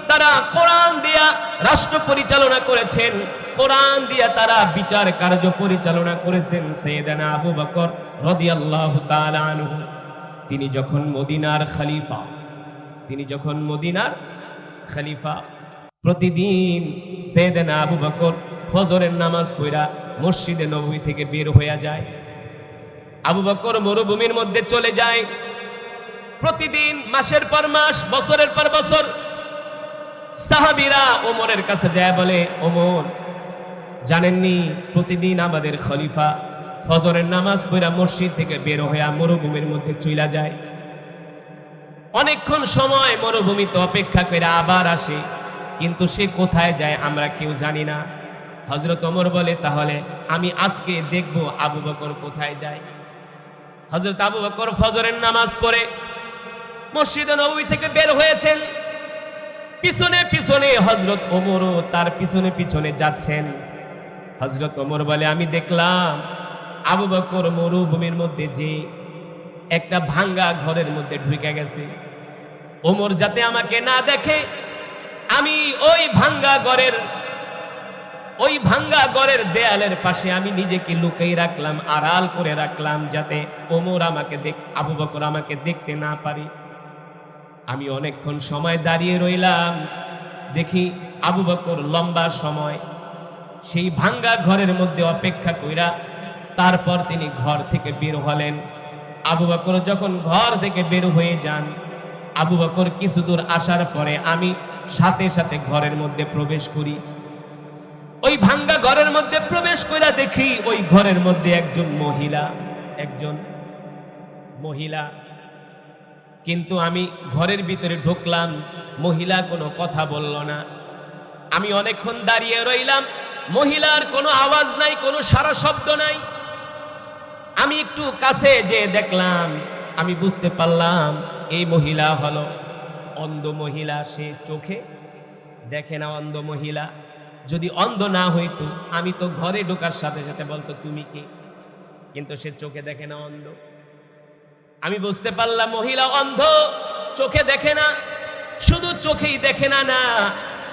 তারা কোরআন দিয়া রাষ্ট্র পরিচালনা করেছেন, কোরআন দিয়া তারা বিচার কার্য পরিচালনা করেছেন। সাইয়েদনা আবু বকর রাদিয়াল্লাহু তাআলা আনহু তিনি যখন মদিনার খলিফা, প্রতিদিন সাইয়েদনা আবু বকর ফজরের নামাজ পড়া মসজিদে নববী থেকে বের হয়ে যায়। আবু বকর মরুভূমির মধ্যে চলে যায়। প্রতিদিন মাসের পর মাস, বছরের পর বছর সাহাবীরা ওমরের কাছে যায়, বলে ওমর জানেননি প্রতিদিন আমাদের খলিফা ফজরের নামাজ পড়া মসজিদ থেকে বের হয়ে মরুভূমির মধ্যে চলে যায়, অনেকক্ষণ সময় মরুভূমিতে অপেক্ষা করে আবার আসে, কিন্তু সে কোথায় যায় আমরা কেউ জানি না। হযরত ওমর বলে তাহলে আমি আজকে দেখব আবু বকর কোথায় যায়। হযরত আবু বকর ফজরের নামাজ পড়ে মসজিদে নববী থেকে বের হয়েছেন। পিছনে পিছনে হযরত ওমরও তার পিছনে পিছনে যাচ্ছেন। হযরত ওমর বলে আমি দেখলাম আবু বকর মরুভূমির মধ্যে যে একটা ভাঙ্গা ঘরের মধ্যে ঢুকে গেছে। ওমর যাতে আমাকে না দেখে আমি ওই ভাঙ্গা ঘরের দেয়ালের পাশে আমি নিজেকে লুকিয়ে রাখলাম, আড়াল করে রাখলাম, যাতে ওমর আমাকে আবু বকর আমাকে দেখতে না পারে। আমি অনেকক্ষণ সময় দাঁড়িয়ে রইলাম, দেখি আবু বকর লম্বা সময় সেই ভাঙ্গা ঘরের মধ্যে অপেক্ষা কইরা তারপর তিনি ঘর থেকে বের হলেন। আবু বকর যখন ঘর থেকে বের হয়ে যান, আবু বকর কিছু দূর আসার পরে আমি সাথে সাথে ঘরের মধ্যে প্রবেশ করি। ওই ভাঙ্গা ঘরের মধ্যে প্রবেশ কইরা দেখি ওই ঘরের মধ্যে একজন মহিলা, কিন্তু আমি ঘরের ভিতরে ঢুকলাম, মহিলা কোনো কথা বলল না। আমি অনেকক্ষণ দাঁড়িয়ে রইলাম, মহিলার কোনো আওয়াজ নাই, কোনো সারা শব্দ নাই। আমি একটু কাছে যে দেখলাম, আমি বুঝতে পারলাম এই মহিলা হলো অন্ধ মহিলা। সে চোখে দেখে না, অন্ধ মহিলা। যদি অন্ধ না হইতো আমি তো ঘরে ঢোকার সাথে সাথে বলতো তুমি কে, কিন্তু সে চোখে দেখে না, অন্ধ। আমি বুঝতে পারলাম মহিলা অন্ধ, চোখে দেখে না। শুধু চোখেই দেখে না,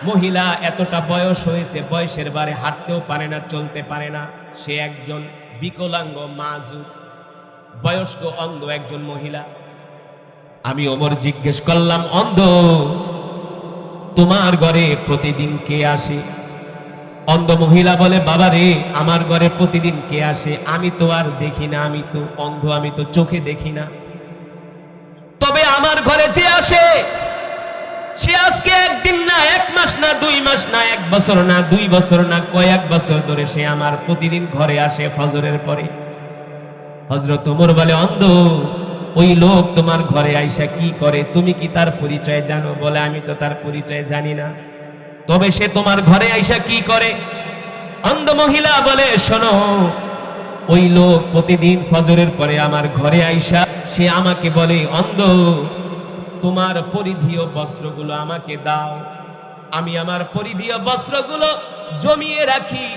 মহিলা এতটা বয়স হয়েছে, বয়সের বারে হাঁটতেও পারে না, চলতে পারে না। সে একজন বিকলাঙ্গ, মাজুর, বয়স্ক অন্ধ একজন মহিলা। আমি ওমর জিজ্ঞেস করলাম, অন্ধ তোমার ঘরে প্রতিদিন কে আসে? অন্ধ মহিলা বলে, বাবা রে আমার ঘরে প্রতিদিন কে আসে আমি তো আর দেখি না, আমি তো অন্ধ, আমি তো চোখে দেখি না। তবে আমার ঘরে যে আসে সে আজকে একদিন না, 1 মাস না, 2 মাস না, 1 বছর না, 2 বছর না, কয়েক বছর ধরে সে আমার প্রতিদিন ঘরে আসে ফজরের পরে। হযরত ওমর বলে, অন্ধ ওই লোক তোমার ঘরে আইসা কি করে, তুমি কি তার পরিচয় জানো? বলে, আমি তো তার পরিচয় জানি না, তবে সে তোমার ঘরে আইসা কি করে? অন্ধ মহিলা বলে, শোনো, ওই লোক প্রতিদিন ফজরের পরে আমার ঘরে আইসা সে আমাকে বলে, অন্ধ তোমার পরিধেয় বস্ত্রগুলো আমাকে দাও। আমি আমার পরিধেয় বস্ত্রগুলো জমিয়ে রাখি।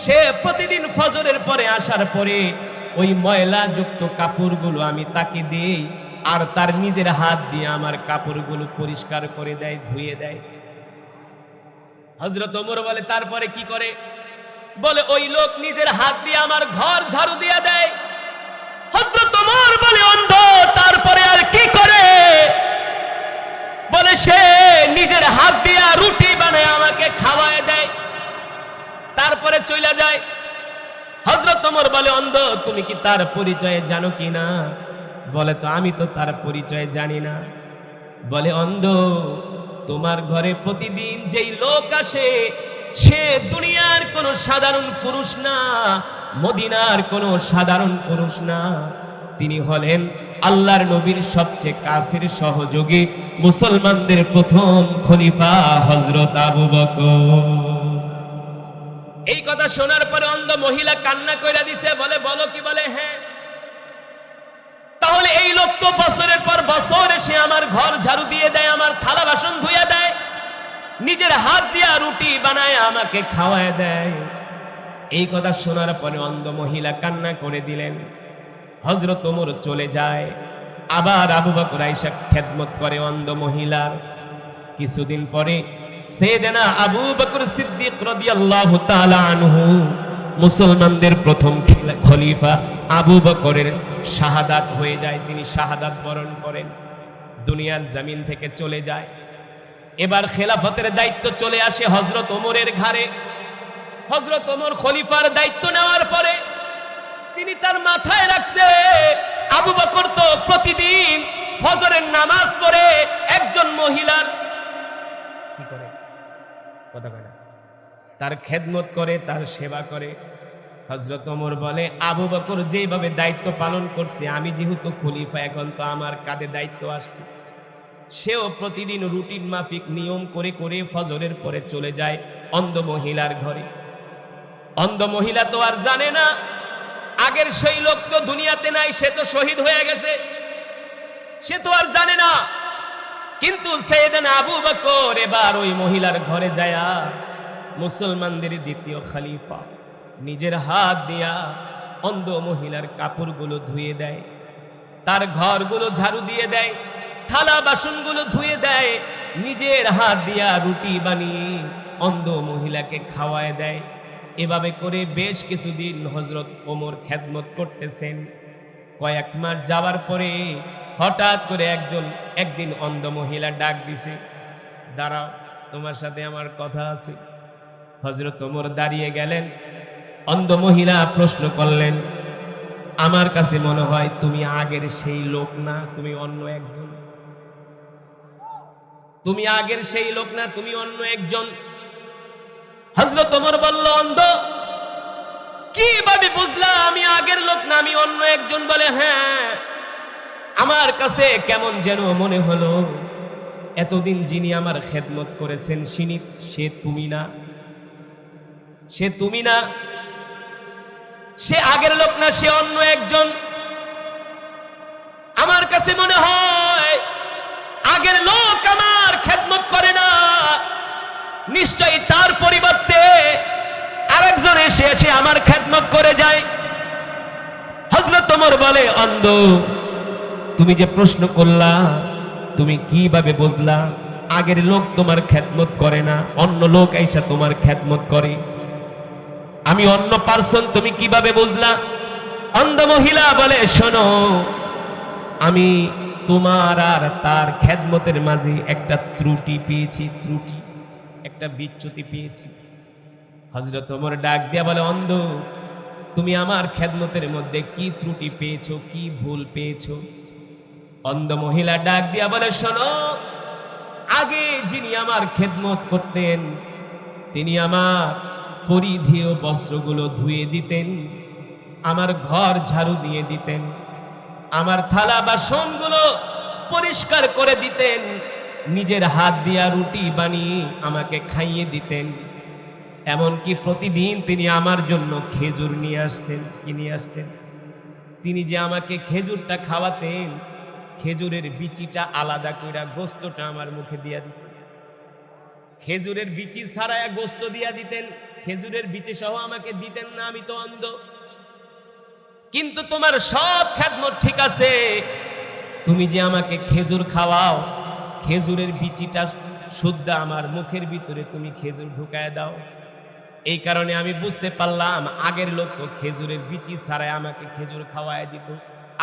সে প্রতিদিন ফজরের পরে আসার পরে ওই ময়লা যুক্ত কাপড়গুলো আমি তাকে দেই, আর তার নিজের হাত দিয়ে আমার কাপড়গুলো পরিষ্কার করে দেয়, ধুয়ে দেয়। হযরত ওমর বলে, তারপরে কি করে? বলে, ওই লোক নিজের হাত দিয়ে আমার ঘর ঝাড়ু দিয়ে দেয়। হযরত ওমর বলে, অন্ধ তারপরে আর কি করে? বলে, সে নিজের হাত দিয়ে রুটি বানায় আমাকে খাওয়ায় দেয়, তারপরে চলে যায়। হযরত ওমর বলে, অন্ধ তুমি কি তার পরিচয় জানো কি না? বলে, তো আমি তো তার পরিচয় জানি না। বলে অন্ধ, তোমার ঘরে প্রতিদিন যেই লোক আসে সে দুনিয়ার কোনো সাধারণ পুরুষ না, মদিনার কোনো সাধারণ পুরুষ না, তিনি হলেন আল্লাহর নবীর সবচেয়ে কাছের সহযোগী, মুসলমানদের প্রথম খলিফা হযরত আবু বকর। এই কথা শোনার পরে অন্ধ মহিলা কান্না কইরা দিছে, বলে বলো কি? বলে হ্যাঁ। তাহলে এই লোক তো বছরের পর বছর এসে আমার ঘর ঝাড়ু দিয়ে দেয়, আমার থালা বাসন ধুইয়া দেয়, নিজের হাত দিয়া রুটি বানায় আমাকে খাওয়ায় দেয়। এই কথা শোনার পরে অন্ধ মহিলা কান্না করে দিলেন। হযরত ওমর চলে যায়, আবার আবু বকর আয়েশা খেদমত করে অন্ধ মহিলার। কিছুদিন পরে সাইয়েদনা আবু বকর সিদ্দিক রাদিয়াল্লাহু তাআলা আনহু, মুসলমানদের প্রথম খলিফা আবু বকরের শাহাদাত হয়ে যায়, তিনি শাহাদাত বরণ করেন, দুনিয়ার জমিন থেকে চলে যায়। এবার খেলাফতের দায়িত্ব চলে আসে হযরত ওমরের ঘাড়ে। হযরত ওমর খলিফার দায়িত্ব নেওয়ার পরে তিনি তার মাথায় রাখছে, আবু বকর তো প্রতিদিন ফজরের নামাজ পড়ে একজন মহিলার কি করে, কথা বলে, তার খেদমত করে, তার সেবা করে। হযরত ওমর বলে, আবু বকর যেভাবে দায়িত্ব পালন করছে, আমি যেহেতু খলিফা, এখন তো আমার কাঁধে দায়িত্ব আসছে। সেও প্রতিদিন রুটিন মাফিক নিয়ম করে করে ফজরের পরে চলে যায় অন্ধ মহিলার ঘরে। অন্ধ মহিলা তো আর জানে না আগের সেই লোক তো দুনিয়াতে নাই, সে তো শহীদ হয়ে গেছে, সে তো আর জানে না। কিন্তু সাইয়েদনা আবু বকর এবার ওই মহিলার ঘরে যায়া মুসলমানদের দ্বিতীয় খলিফা নিজের হাত দিয়া অন্ধ মহিলার কাপড়গুলো ধুয়ে দেয়, তার ঘরগুলো ঝাড়ু দিয়ে দেয়, থালা বাসনগুলো ধুয়ে দেয়, নিজের হাত দিয়া রুটি বানিয়ে অন্ধ মহিলাকে খাওয়ায় দেয়। এভাবে করে বেশ কিছুদিন হযরত ওমর খেদমত করতেছেন। কয়েক মাস যাওয়ার পরে হঠাৎ করে একদিন অন্ধ মহিলা ডাক দিছে, দাঁড়াও, তোমার সাথে আমার কথা আছে। হযরত ওমর দাঁড়িয়ে গেলেন। অন্ধ মহিলা প্রশ্ন করলেন, আমার কাছে মনে হয় তুমি আগের সেই লোক না, তুমি অন্য একজন। তুমি আগের সেই লোক না, তুমি অন্য একজন। হযরত ওমর বলল, অন্ধ, কিভাবে বুঝলা আমি আগের লোক না, আমি অন্য একজন? বলে, হ্যাঁ, আমার কাছে কেমন যেন মনে হলো এতদিন যিনি আমার খেদমত করেছেন সে তুমি না, সে তুমি না, সে আগের লোক না, সে অন্য একজন। আমার কাছে মনে হয় আগের লোক আমার খেদমত করে না, নিশ্চয়ই তার পরিবর্তে আরেকজন এসে আমার খেদমত করে যায়। হযরত ওমর বলে, অন্ধ, তুমি যে প্রশ্ন করলা, তুমি কিভাবে বুঝলা আগের লোক তোমার খেদমত করে না, অন্য লোক আইসা তোমার খেদমত করে? আমি অন্য পার্সন, তুমি কিভাবে বুঝলা? অন্ধ মহিলা বলে, শোনো, আমি তোমার আর তার খেদমতের মাঝে একটা ত্রুটি পেয়েছি, একটা বিচ্যুতি পেয়েছি। হযরত ওমর ডাক দিয়া বলে, অন্ধ, তুমি আমার খেদমতের মধ্যে কি ত্রুটি পেয়েছো, কি ভুল পেয়েছো? অন্ধ মহিলা ডাক দিয়া বলে, শোনো, আগে যিনি আমার খেদমত করতেন তিনি আমার পরিধেয় বস্ত্রগুলো ধুয়ে দিতেন, আমার ঘর ঝাড়ু দিয়ে দিতেন, আমার থালা বাসনগুলো পরিষ্কার করে দিতেন, নিজের হাত দিয়া রুটি বানিয়ে আমাকে খাইয়ে দিতেন, এমনকি প্রতিদিন তিনি আমার জন্য খেজুর নিয়ে আসতেন। কি নিয়ে আসতেন? তিনি যে আমাকে খেজুরটা খাওয়াতেন, খেজুরের বিচিটা আলাদা কইরা গোস্তটা আমার মুখে দিয়া দিতেন, খেজুরের বিচি ছাড়ায়া গোস্ত দিয়া দিতেন, খেজুরের বিচি সহ আমাকে দিতেন না। আমি তো অন্ধ, কিন্তু তোমার সব খেদমত ঠিক আছে, তুমি যে আমাকে খেজুর খাওয়াও, খেজুরের বিচিটা শুদ্ধ আমার মুখের ভিতরে তুমি খেজুর ঢুকায় দাও। এই কারণে আমি বুঝতে পারলাম আগের লোক তো খেজুরের বিচি ছাড়াই আমাকে খেজুর খাওয়ায় দিত,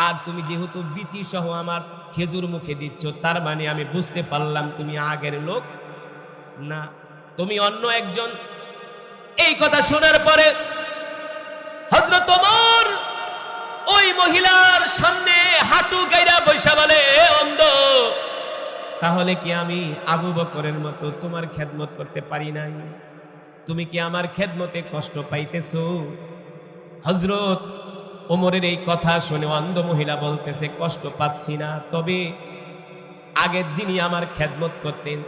আর তুমি যেহেতু বিচি সহ আমার খেজুর মুখে দিচ্ছ, তার মানে আমি বুঝতে পারলাম তুমি আগের লোক না, তুমি অন্য একজন। এই কথা শোনার পরে হযরত ওমর ওই মহিলার সামনে হাঁটু গাইরা বৈশা বলে, অন্ধ, তাহলে কি আমি আবু বকরের মতো তোমার খেদমত করতে পারি নাই? তুমি কি আমার খেদমতে কষ্ট পাইতেছো? হযরত ওমরের এই কথা শুনে অন্ধ মহিলা বলতেছে, কষ্ট পাচ্ছি না, তবে আগে যিনি আমার খেদমত করতেন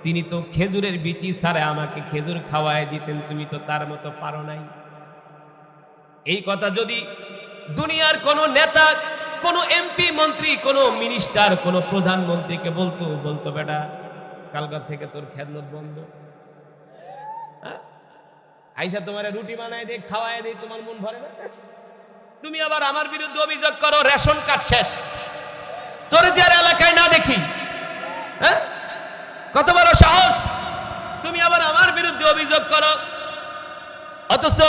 তিনি তো খেজুরের বিচি ছাড়া আমাকে খেজুর খাওয়ায় দিতেন, তুমি তো তার মতো পারো নাই। এই কথা যদি দুনিয়ার কোন নেতা, কোন এমপি মন্ত্রী, কোন মিনিস্টার, কোন প্রধানমন্ত্রীকে বলতো বেটা কালকার থেকে তোর খেদমত বন্ধ, আইসা তোমার রুটি বানায় দে, খাওয়ায় দে, তোমার মন ভরে না? তুমি আবার আমার বিরুদ্ধে অভিযোগ করো রেশন কার্ড শেষ, তোর যার এলাকায় না দেখি, হ্যাঁ? কত বড় সাহস! তুমি আবার আমার বিরুদ্ধে অভিযোগ করো। অথচ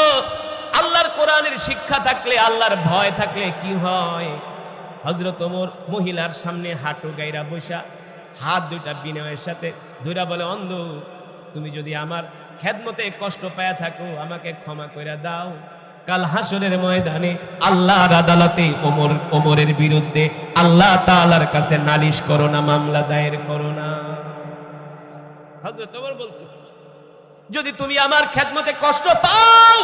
আল্লাহর কোরআনের শিক্ষা থাকলে, আল্লাহর ভয় থাকলে কি হয়? হযরত ওমর মহিলার সামনে হাঁটু গাইরা বসা হাত দুইটা বিনয়ের সাথে ধইরা বলে, অন্ধ, তুমি যদি আমার খেদমতে কষ্ট পায়া থাকো আমাকে ক্ষমা কইরা দাও। কাল হাসরের ময়দানে আল্লাহর আদালতে ওমরের বিরুদ্ধে আল্লাহ তাআলার কাছে নালিশ করো না, মামলা দায়ের করো না। হযরত ওমর বলতেছে, যদি তুমি আমার খেদমতে কষ্ট পাও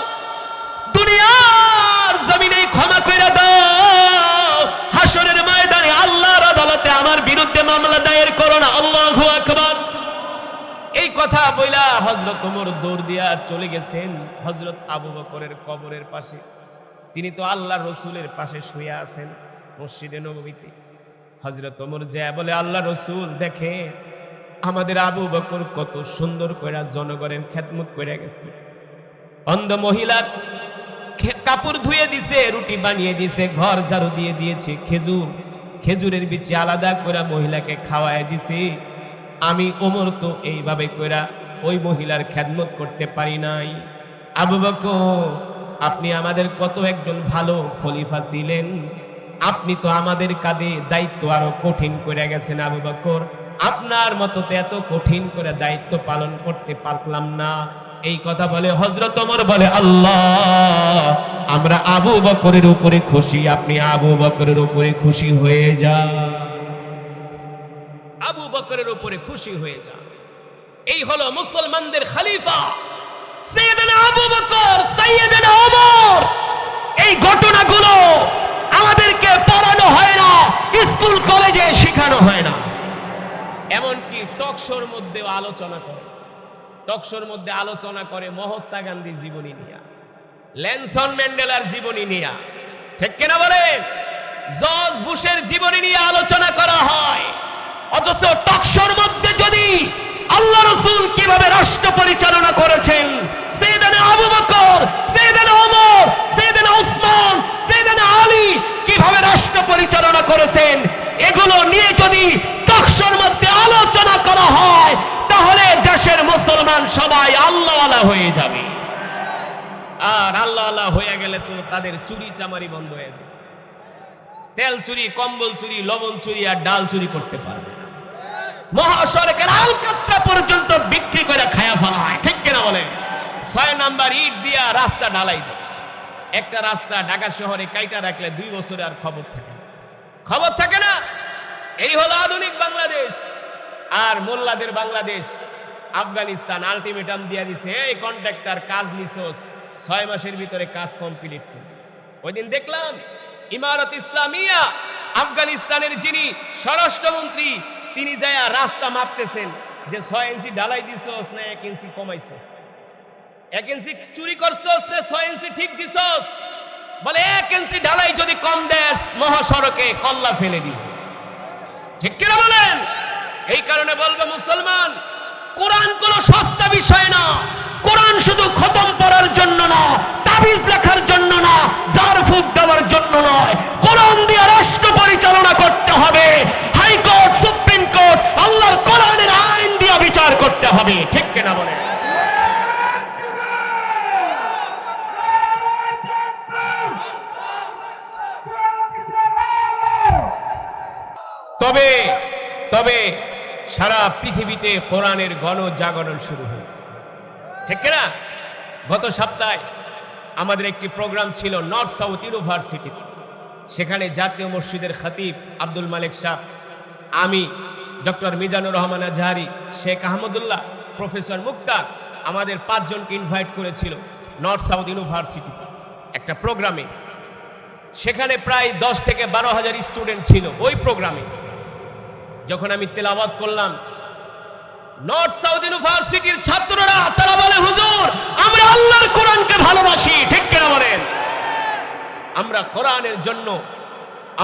দুনিয়ার জমিনে ক্ষমা কইরা দাও, হাসরের ময়দানে আল্লাহর আদালতে আমার বিরুদ্ধে মামলা দায়ের করো না। আল্লাহু আকবার। এই কথা বইলা হযরত ওমর দৌড় দিয়া চলে গেছেন হযরত আবু বকরের কবরের পাশে। তিনি তো আল্লাহর রাসূলের পাশে শুয়ে আছেন মসজিদে নববীতে। হযরত ওমর যায় বলে, আল্লাহ রাসূল দেখে আমাদের আবু বকর কত সুন্দর কইরা জনগণের খেদমত কইরা গেছে। অন্ধ মহিলার কাপড় ধুয়ে দিছে, রুটি বানিয়ে দিছে, ঘর ঝাড়ু দিয়ে দিয়েছে, খেজুরের বিচি আলাদা করে মহিলাকে খাওয়ায় দিছে। আমি ওমর তো এইভাবে কইরা ওই মহিলার খেদমত করতে পারি নাই। আবু বকর, আপনি আমাদের কত একজন ভালো খলিফা ছিলেন, আপনি তো আমাদের কাঁধে দায়িত্ব আরো কঠিন করে গেছেন। আবু বকর, আপনার মতো তো এত কঠিন করে দায়িত্ব পালন করতে পারলাম না। এই কথা বলে হযরত ওমর বলে, আল্লাহ, আমরা আবু বকরের উপরে খুশি, আপনি আবু বকরের উপরে খুশি হয়ে যান, আবু বকরের উপরে খুশি হয়ে যান। এই হলো মুসলমানদের খলিফা সাইয়েদনা আবু বকর, সাইয়েদনা ওমর। এই ঘটনাগুলো আমাদেরকে পড়ানো হয় না, স্কুল কলেজে শেখানো হয় না। এমনকি টকশোর মধ্যে আলোচনা করে মহাত্মা গান্ধীর জীবনী নিয়ে, লেনসন ম্যান্ডেলার জীবনী নিয়ে, ঠিক কিনা বলেন? জর্জ বুশের জীবনী নিয়ে আলোচনা করা হয়। অথচ টকশোর মধ্যে যদি আল্লাহ রাসূল কিভাবে রাষ্ট্র পরিচালনা করেছেন, সাইয়েদনা আবু বকর, সাইয়েদনা ওমর, সাইয়েদনা উসমান, সাইয়েদনা আলী কিভাবে রাষ্ট্র পরিচালনা করেছেন, এগুলো নিয়ে যদি টকশোর মধ্যে আলোচনা করা হয় তাহলে দেশের মুসলমান সবাই আল্লাহওয়ালা হয়ে যাবে। আর আল্লাহওয়ালা হয়ে গেলে তো তাদের চুরি চামারি বন্ধ হয়ে যাবে। তেল চুরি, কম্বল চুরি, লবণ চুরি আর ডাল চুরি করতে পারবে না। মহাসড়কের আলকাতরা পর্যন্ত বিক্রি করে খায়া ফেলা হয়, ঠিক কিনা বলে? 6 নাম্বার ইট দিয়া রাস্তা ঢালাই দেয়। একটা রাস্তা ঢাকা শহরে কাইটা রাখলে 2 বছরে আর খবর থাকে না। এই হলো আধুনিক বাংলাদেশ। আর মোল্লাদের বাংলাদেশ। আফগানিস্তান আলটিমেটাম দিয়া দিছে, এই কন্ট্রাক্টর কাজ নিছোস, 6 মাসের ভিতরে কাজ কমপ্লিট করবে। ওই দিন দেখলাম ইমারত ইসলামিয়া আফগানিস্তানের যিনি স্বরাষ্ট্রমন্ত্রী, তিনি যায় রাস্তা মাপতেছেন যে 6 ইঞ্চি ঢালাই দিছোস না 1 ইঞ্চি কমাইছোস, 1 ইঞ্চি চুরি করছোস না 6 ইঞ্চি ঠিক দিছোস। বলে 1 ইঞ্চি ঢালাই যদি কম দেস মহাসড়কে কল্লা ফেলে দিবে, ঠিক কিনা বলেন? এই কারণে বলবো মুসলমান, কোরআন কোনো সস্তা বিষয় না। কোরআন শুধু খতম পড়ার জন্য না, তাবিজ লেখার জন্য না, জারফুক দেওয়ার জন্য নয়। কোরআন দিয়ে রাষ্ট্র পরিচালনা করতে হবে। হাইকোর্ট, সুপ্রিম কোর্ট আল্লাহর কোরআনের আইন দিয়ে বিচার করতে হবে, ঠিক কিনা বলেন? তবে সারা পৃথিবীতে কোরআনের গণজাগরণ শুরু হয়েছে, ঠিক না? গত সপ্তাহে আমাদের একটি প্রোগ্রাম ছিল নর্থ সাউথ ইউনিভার্সিটিতে। সেখানে জাতীয় মসজিদের খতিব আব্দুল মালিক সাহেব, আমি ডক্টর মিজানুর রহমান আজহারি, শেখ আহমদুল্লাহ, প্রফেসর মুক্তার আমাদের 5 জনকে ইনভাইট করেছিল নর্থ সাউথ ইউনিভার্সিটি একটা প্রোগ্রামে। সেখানে প্রায় 10 থেকে 12 হাজার স্টুডেন্ট ছিল ওই প্রোগ্রামে। যখন আমি তেলাওয়াত করলাম, নর্থ সাউথ ইউনিভার্সিটির ছাত্ররা তারা বলে, হুজুর আমরা আল্লাহর কোরআনকে ভালোবাসি। ঠিক কিনা বলেন? আমরা কোরআনের জন্য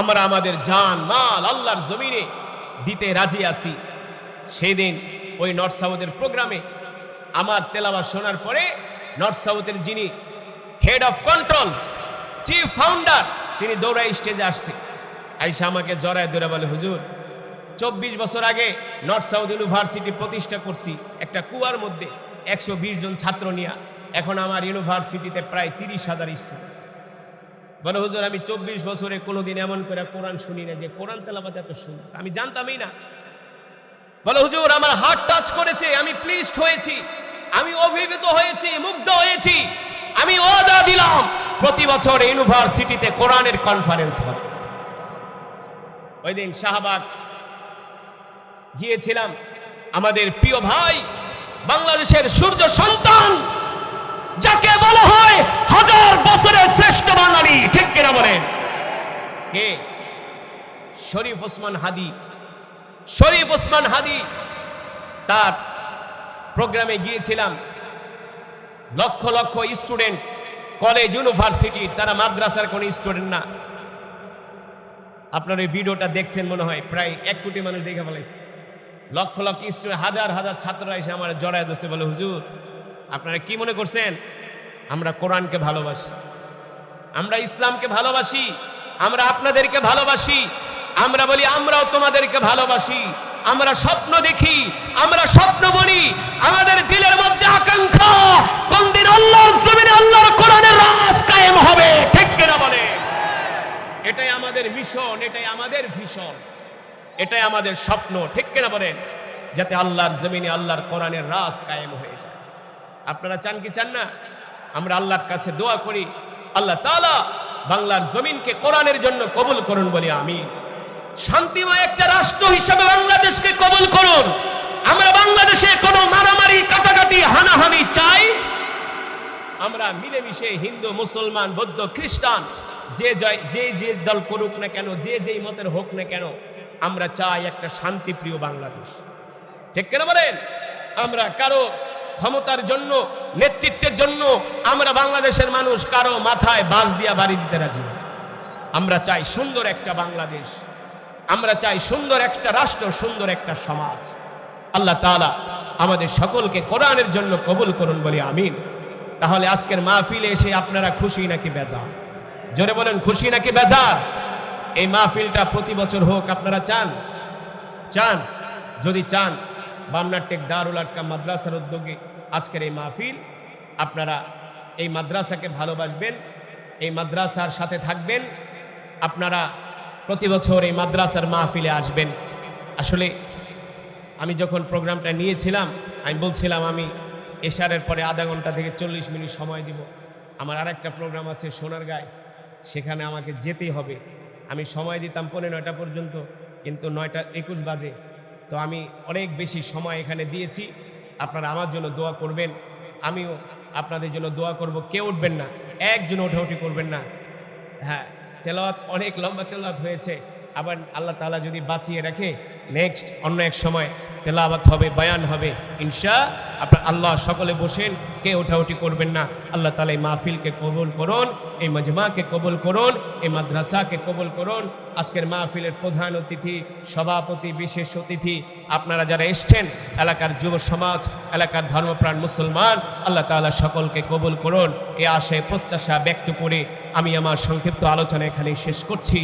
আমরা আমাদের জান মাল আল্লাহর জমিনে দিতে রাজি আছি। সেই দিন ওই নর্থ সাউথের প্রোগ্রামে আমার তেলাওয়াত শোনার পরে নর্থ সাউথের যিনি head of control, chief founder, তিনি দৌড়াই স্টেজে আসছে। আইসা আমাকে জড়ায় ধরে বলে, হুজুর 24 বছর আগে নর্থ সাউথ ইউনিভার্সিটি প্রতিষ্ঠা করছি একটা কুয়ার মধ্যে 120 জন ছাত্র নিয়ে। এখন আমার ইউনিভার্সিটিতে প্রায় 30,000 স্টুডেন্ট। বলে, হুজুর আমি 24 বছরে কোনোদিন এমন করে কোরআন শুনি না যে কোরআন তেলাওয়াত এত সুন্দর, আমি জানতামই না। বলে, হুজুর আমার হার্ট টাচ করেছে, আমি প্লিজড হয়েছি, আমি অভিভূত হয়েছি, মুগ্ধ হয়েছি। আমি ওয়াদা দিলাম প্রতি বছর ইউনিভার্সিটিতে কোরআনের কনফারেন্স হবে। ওই দিন শাহবাগ গিয়েছিলাম। আমাদের প্রিয় ভাই, বাংলাদেশের সূর্য সন্তান, যাকে বলা হয় 1000 বছরের শ্রেষ্ঠ বাঙালি, ঠিক কিনা বলেন? কে? শরীফ ওসমান হাদি। শরীফ ওসমান হাদি, তার প্রোগ্রামে গিয়েছিলাম। Lakh lakh student, college university, তারা মাদ্রাসার কোন স্টুডেন্ট না। আপনার এই ভিডিওটা দেখছেন মনে হয়, প্রায় 1 কোটি মানুষ দেখে ফেলেছে। লক্ষ লক্ষ স্টুডেন্ট, হাজার হাজার ছাত্ররা এসে আমার জড়ায় ধরছে, বলে, হুজুর আপনারা কি মনে করছেন আমরা কোরআনকে ভালোবাসি, আমরা ইসলামকে ভালোবাসি, আমরা আপনাদেরকে ভালোবাসি। আমরা বলি আমরাও তোমাদেরকে ভালোবাসি। আমরা স্বপ্ন দেখি, আমরা স্বপ্ন বলি, আমাদের দিলের মধ্যে আকাঙ্ক্ষা কোন দিন আল্লাহর জমিনে আল্লাহর কোরআনের রাজ কায়েম হবে। ঠিক কিনা বলে? এটাই আমাদের মিশন, এটাই আমাদের ভিশন, এটাই আমাদের স্বপ্ন। ঠিক কিনা বলেন? যাতে আল্লাহর জমিনে আল্লাহর কোরআনের রাজ কায়েম হয়ে যায়। আপনারা চান কি চান না? আমরা আল্লাহর কাছে দোয়া করি, আল্লাহ তাআলা বাংলার জমিনকে কোরআনের জন্য কবুল করুন বলি আমিন। শান্তিময় একটা রাষ্ট্র হিসেবে বাংলাদেশকে কবুল করুন। আমরা বাংলাদেশে কোনো মারামারি, কাটাকাটি, হানাহানি চাই? আমরা মিলেমিশে হিন্দু, মুসলমান, বৌদ্ধ, খ্রিস্টান, যে দল করুক না কেন, যে মতের হোক না কেন, আমরা চাই একটা শান্তিপ্রিয় বাংলাদেশ। ঠিক কেন বলেন? আমরা কারো ক্ষমতার জন্য, নেতৃত্বের জন্য আমরা বাংলাদেশের মানুষ কারো মাথায় বাঁশ দিয়া বাড়ি দিতে রাজি না। আমরা চাই সুন্দর একটা বাংলাদেশ, আমরা চাই সুন্দর একটা রাষ্ট্র, সুন্দর একটা সমাজ। আল্লাহ তাআলা আমাদের সকলকে কোরআনের জন্য কবুল করুন বলি আমিন। তাহলে আজকের মাহফিলে এসে আপনারা খুশি নাকি বেজার? জোরে বলেন, খুশি নাকি বেজার? এই মাহফিলটা প্রতি বছর হোক, আপনারা চান? চান? যদি চান, বামনার টেক দারুল আরকাম মাদ্রাসার উদ্যোগে আজকের এই মাহফিল, আপনারা এই মাদ্রাসাকে ভালোবাসবেন, এই মাদ্রাসার সাথে থাকবেন, আপনারা প্রতি বছর এই মাদ্রাসার মাহফিলে আসবেন। আসলে আমি যখন প্রোগ্রামটা নিয়েছিলাম, আমি বলছিলাম আমি এশারের পরে আধা ঘন্টা থেকে 40 মিনিট সময় দিব, আমার আরেকটা প্রোগ্রাম আছে সোনারগাঁয়, সেখানে আমাকে যেতেই হবে। আমি সময় দিতাম 9:45 পর্যন্ত, কিন্তু 9:21 বাজে। তো আমি অনেক বেশি সময় এখানে দিয়েছি। আপনারা আমার জন্য দোয়া করবেন, আমিও আপনাদের জন্য দোয়া করব। কেউ উঠবেন না, একজন ওঠাউঠি করবেন না। হ্যাঁ, তেলাওয়াত অনেক লম্বা তেলাওয়াত হয়েছে, আবার আল্লাহ তাআলা যদি বাঁচিয়ে রাখে নেক্সট অন্য এক সময় তেলাওয়াত হবে, বয়ান হবে ইনশাআল্লাহ। আপনারা আল্লাহ সকলে বসেন, কে ওঠাউঠি করবেন না। আল্লাহ তাআলা এই মাহফিলকে কবুল করুন, এই মজমাকে কবুল করুন, এই মাদ্রাসাকে কবুল করুন। আজকের মাহফিলের প্রধান অতিথি, সভাপতি, বিশেষ অতিথি, আপনারা যারা এসছেন, এলাকার যুব সমাজ, এলাকার ধর্মপ্রাণ মুসলমান, আল্লাহ তাআলা সকলকে কবুল করুন। এই আশায় প্রত্যাশা ব্যক্ত করে আমি আমার সংক্ষিপ্ত আলোচনা এখানেই শেষ করছি।